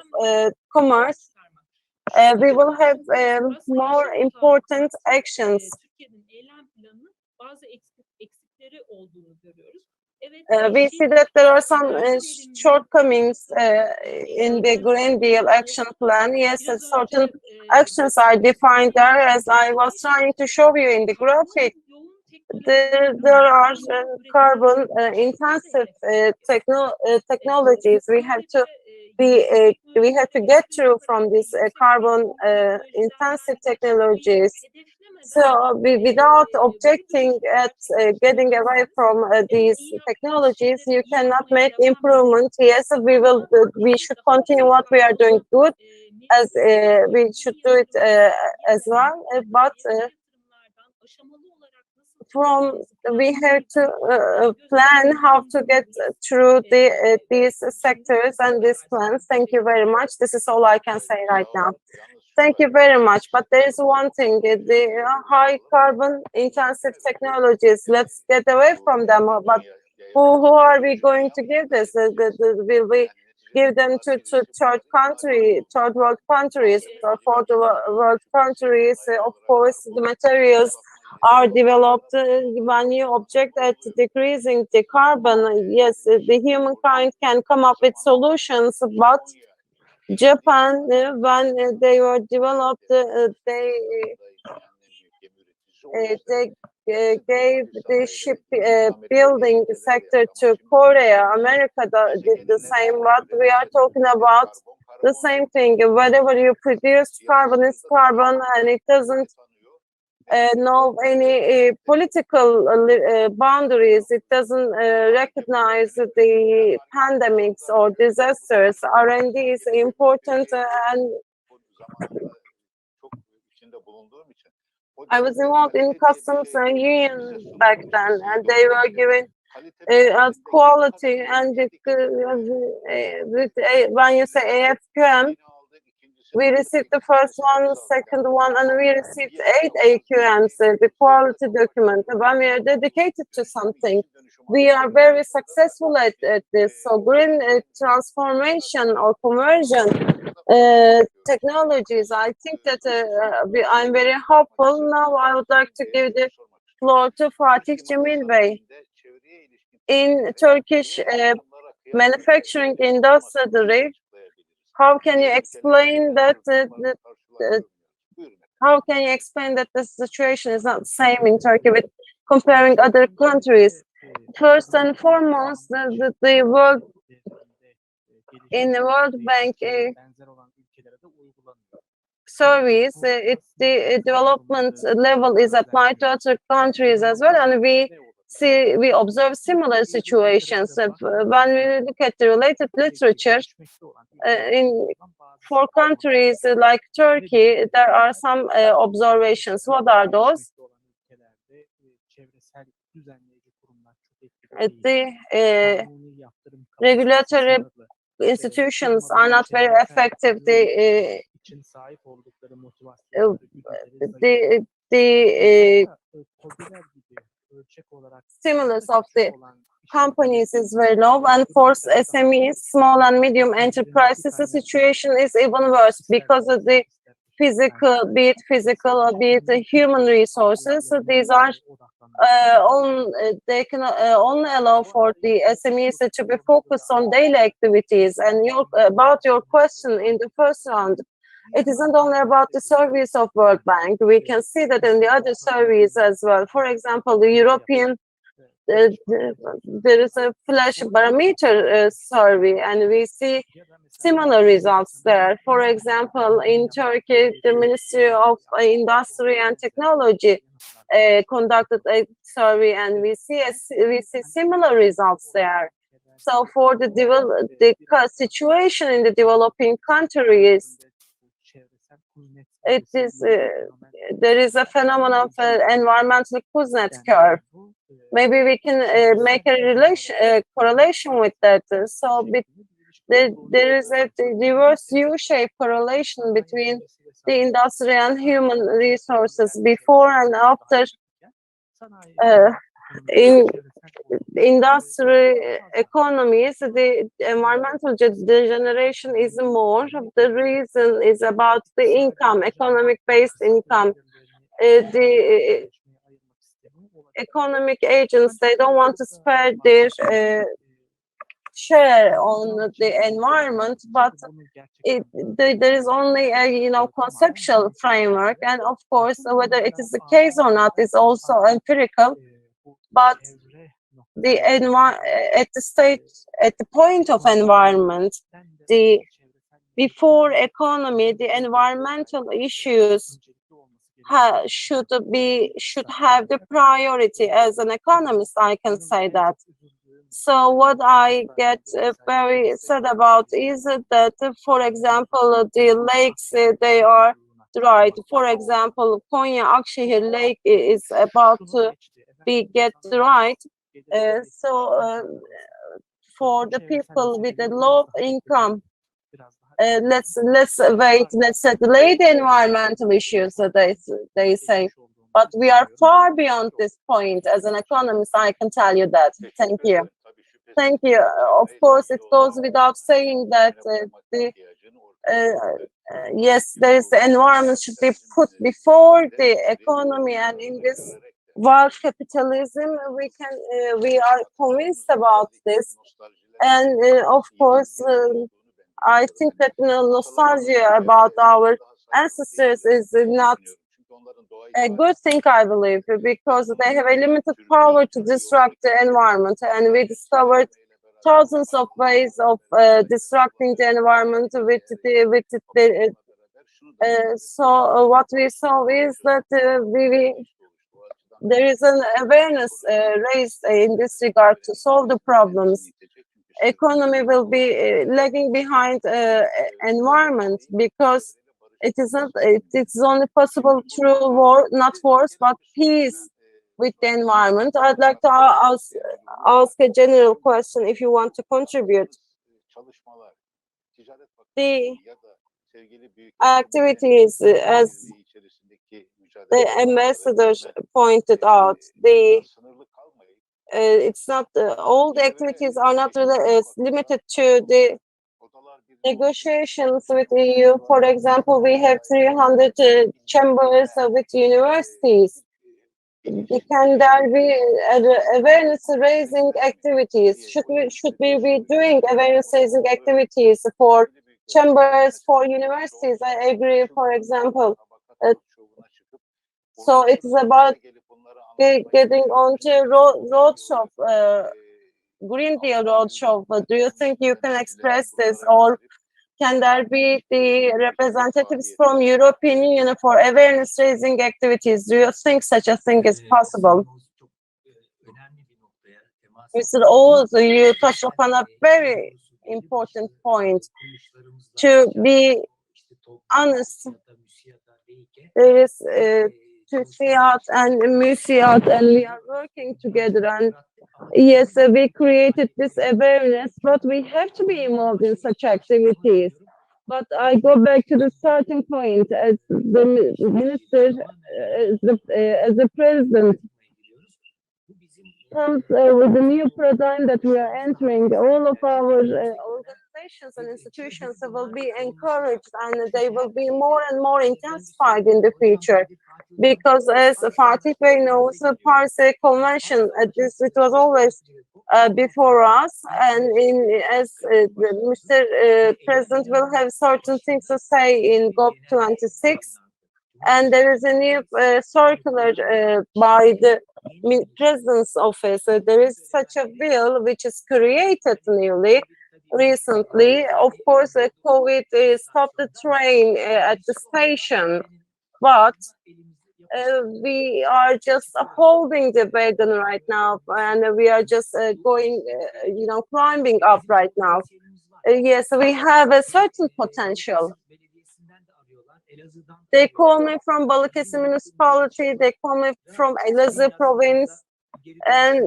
Commerce, we will have more important actions. We see that there are some shortcomings in the Green Deal action plan. Yes, certain actions are defined there, as I was trying to show you in the graphic. There are carbon intensive technologies we have to get through from these carbon intensive technologies. So without objecting at getting away from these technologies, you cannot make improvement. Yes, we should continue what we are doing good, as we should do it as well. But we have to plan how to get through these sectors and these plans. Thank you very much. This is all I can say right now. Thank you very much. But there is one thing, the high carbon intensive technologies, let's get away from them. But who are we going to give this? Will we give them to third world countries? For the world countries, of course, the materials are developed when you object at decreasing the carbon. Yes, the humankind can come up with solutions, but Japan, when they were developed, they gave the ship building sector to Korea. America did the same, but we are talking about the same thing. Whatever you produce, carbon is carbon, and it doesn't know any political boundaries. It doesn't recognize the pandemics or disasters. R&D is important, and I was involved in customs union back then, and they were given quality, and when you say AFQM, we received the first one, second one, and we received 8 AQMs, the quality document. When we are dedicated to something, we are very successful at this. So green transformation or conversion technologies, I think that I'm very hopeful. Now I would like to give the floor to Fatih Cemil Bey. In Turkish manufacturing industry, how can you explain that? How can you explain that the situation is not the same in Turkey with comparing other countries? First and foremost, the world in the World Bank surveys, the development level is applied to other countries as well, and we observe similar situations. When we look at the related literature, for countries like Turkey, there are some observations. What are those? The regulatory institutions are not very effective. The stimulus of the companies is very low, and for SMEs, small and medium enterprises, the situation is even worse because of the physical, be it the human resources. So these are they can only allow for the SMEs to be focused on daily activities. And about your question in the first round, it isn't only about the surveys of World Bank. We can see that in the other surveys as well. For example, the European, there is a flash barometer survey, and we see similar results there. For example, in Turkey, the Ministry of Industry and Technology conducted a survey, and we see similar results there. So for the situation in the developing countries, it is there is a phenomenon of environmental Kuznets curve. Maybe we can make a correlation with that. So there is a reverse U-shaped correlation between the industry and human resources before and after in industry economies, the environmental degeneration is more. The reason is about the income, economic-based income. The economic agents, they don't want to spare their share on the environment, but there is only a conceptual framework, and of course whether it is the case or not is also empirical. But the at the point of environment, before economy, the environmental issues should have the priority. As an economist, I can say that. So what I get very sad about is that, for example, the lakes, they are dried. For example, Konya Akşehir Lake is about to get dried. For the people with a low income, let's wait, let's delay the environmental issues, they say. But we are far beyond this point. As an economist, I can tell you that. Thank you. Thank you. Of course, it goes without saying that yes, the environment should be put before the economy, and in this world capitalism, we are convinced about this. And of course, I think that nostalgia about our ancestors is not a good thing, I believe, because they have a limited power to disrupt the environment, and we discovered thousands of ways of disrupting the environment so what we saw is that there is an awareness raised in this regard to solve the problems. Economy will be lagging behind environment because it's only possible through war, not wars, but peace with the environment. I'd like to ask a general question if you want to contribute. The activities, as the ambassador pointed out, it's not all the activities are not really, limited to the negotiations with EU. For example, we have 300 chambers with universities. Can there be awareness-raising activities? Should we be doing awareness-raising activities for chambers, for universities? I agree, for example. So it is about getting onto roadshow, Green Deal roadshow. Do you think you can express this, or can there be the representatives from European Union for awareness-raising activities? Do you think such a thing is possible? Mr. Oğuz, you touched upon a very important point. To be honest, there is TürkeyAnkara and MÜSİAD, and we are working together. And yes, we created this awareness, but we have to be involved in such activities. But I go back to the starting point. As the minister, as the president comes with the new paradigm that we are entering, all of our organizations and institutions will be encouraged, and they will be more and more intensified in the future. Because as Fatih knows, the Paris Convention, it was always before us, and as Mr. President will have certain things to say in COP26, and there is a new circular by the President's office. There is such a bill which is created newly, recently. Of course, COVID stopped the train at the station, but we are just holding the wagon right now, and we are just going, climbing up right now. Yes, we have a certain potential. They call me from Balıkesir municipality, they call me from Elazığ province, and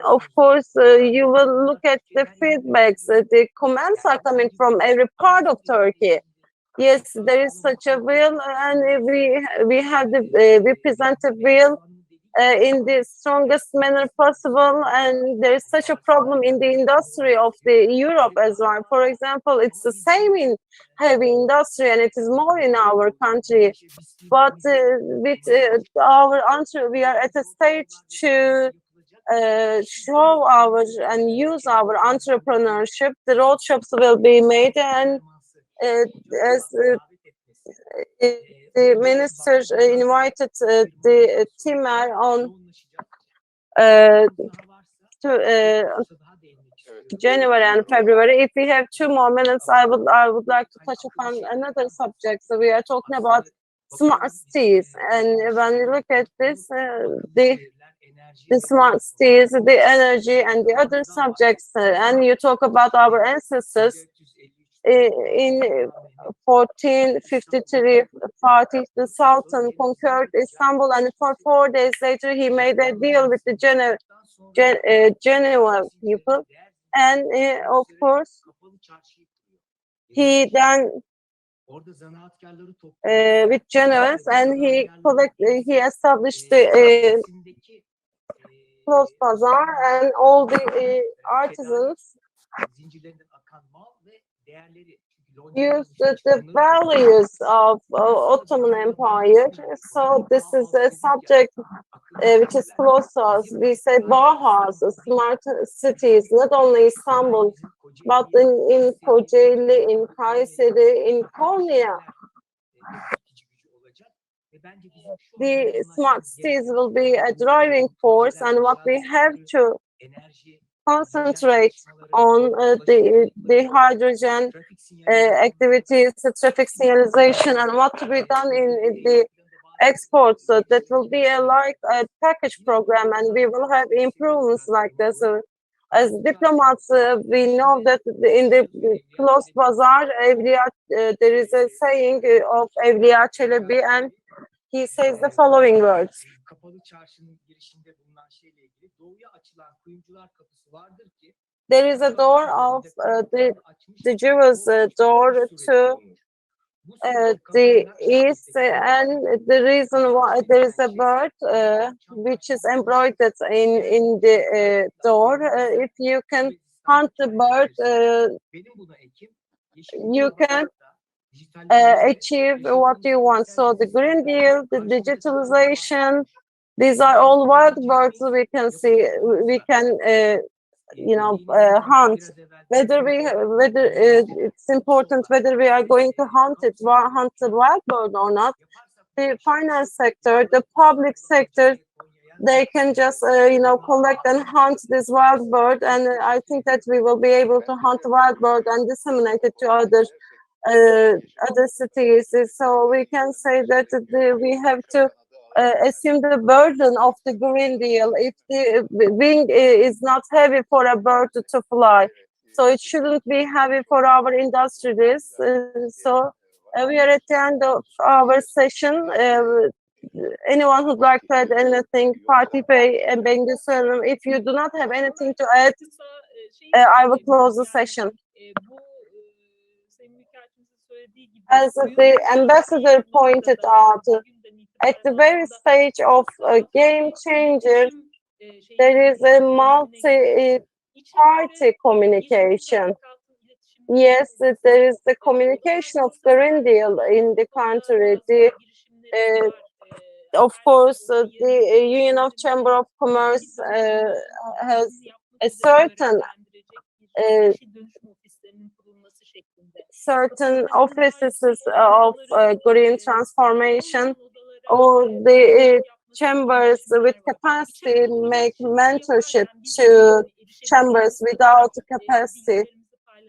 of course, you will look at the feedbacks, the comments are coming from every part of Turkey. Yes, there is such a will, and we present a will in the strongest manner possible, and there is such a problem in the industry of the Europe as well. For example, it's the same in heavy industry, and it is more in our country. But with our answer, we are at a stage to show our and use our entrepreneurship. The roadshops will be made, and as the minister invited the team on January and February. If we have 2 more minutes, I would like to touch upon another subject. So we are talking about smart cities, and when we look at this, the smart cities, the energy, and the other subjects, and you talk about our ancestors. In 1453, Fatih the Sultan conquered Istanbul, and for 4 days later, he made a deal with the Genoa people, and of course, he then with Genoans, and he established the closed bazaar, and all the artisans used the values of Ottoman Empire. So this is a subject which is close to us. We say Bauhaus, smart cities, not only Istanbul, but in Kocaeli, in Kayseri, in Konya. The smart cities will be a driving force, and what we have to concentrate on the hydrogen activities, the traffic signalization, and what to be done in the exports. So that will be like a package program, and we will have improvements like this. So as diplomats, we know that in the closed bazaar, there is a saying of Evliya Çelebi, and he says the following words. There is a door of the Jews' door to the east, and the reason why there is a bird which is embroidered in the door. If you can hunt the bird, you can achieve what you want. So the Green Deal, the digitalization, these are all wild birds we can see. We can hunt. Whether it's important whether we are going to hunt the wild bird or not. The finance sector, the public sector, they can just collect and hunt this wild bird, and I think that we will be able to hunt the wild bird and disseminate it to other cities. So we can say that we have to assume the burden of the Green Deal. If the wing is not heavy for a bird to fly, so it shouldn't be heavy for our industries. So we are at the end of our session. Anyone who'd like to add anything, Fatih Bey and Bengisu, if you do not have anything to add, I will close the session. As the ambassador pointed out, at the very stage of a game changer, there is a multi-party communication. Yes, there is the communication of the Green Deal in the country. Of course, the Union of Chamber of Commerce has a certain offices of green transformation, or the chambers with capacity make mentorship to chambers without capacity.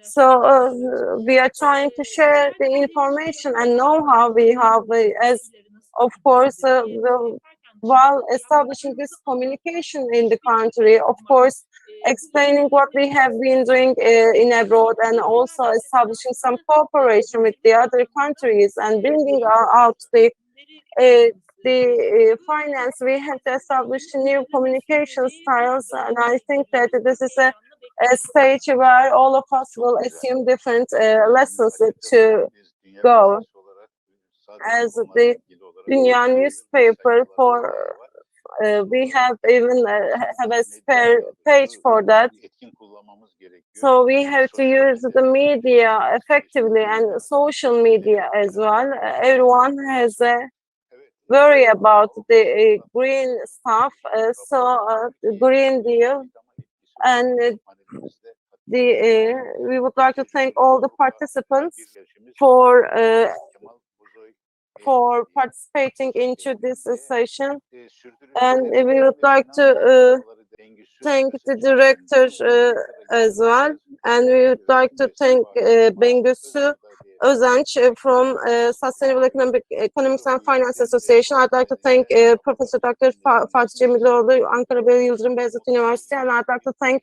So we are trying to share the information and know-how we have, as of course, while establishing this communication in the country, of course, explaining what we have been doing in abroad, and also establishing some cooperation with the other countries and bringing out the finance. We have to establish new communication styles, and I think that this is a stage where all of us will assume different lessons to go. As the Dünya newspaper, for we have even have a spare page for that. Etkin kullanmamız gerekiyor. So we have to use the media effectively and social media as well. Everyone has a worry about the green stuff, the Green Deal, and we would like to thank all the participants for participating into this session, and we would like to thank the director as well, and we would like to thank Bengisu Özenç from Sustainable Economics and Finance Association. I'd like to thank Professor Dr. Fatih Cemil, Ankara Yıldırım Beyazıt University, and I'd like to thank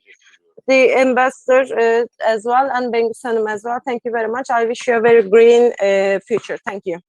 the ambassador as well, and Bengisu Hanım as well. Thank you very much. I wish you a very green future. Thank you.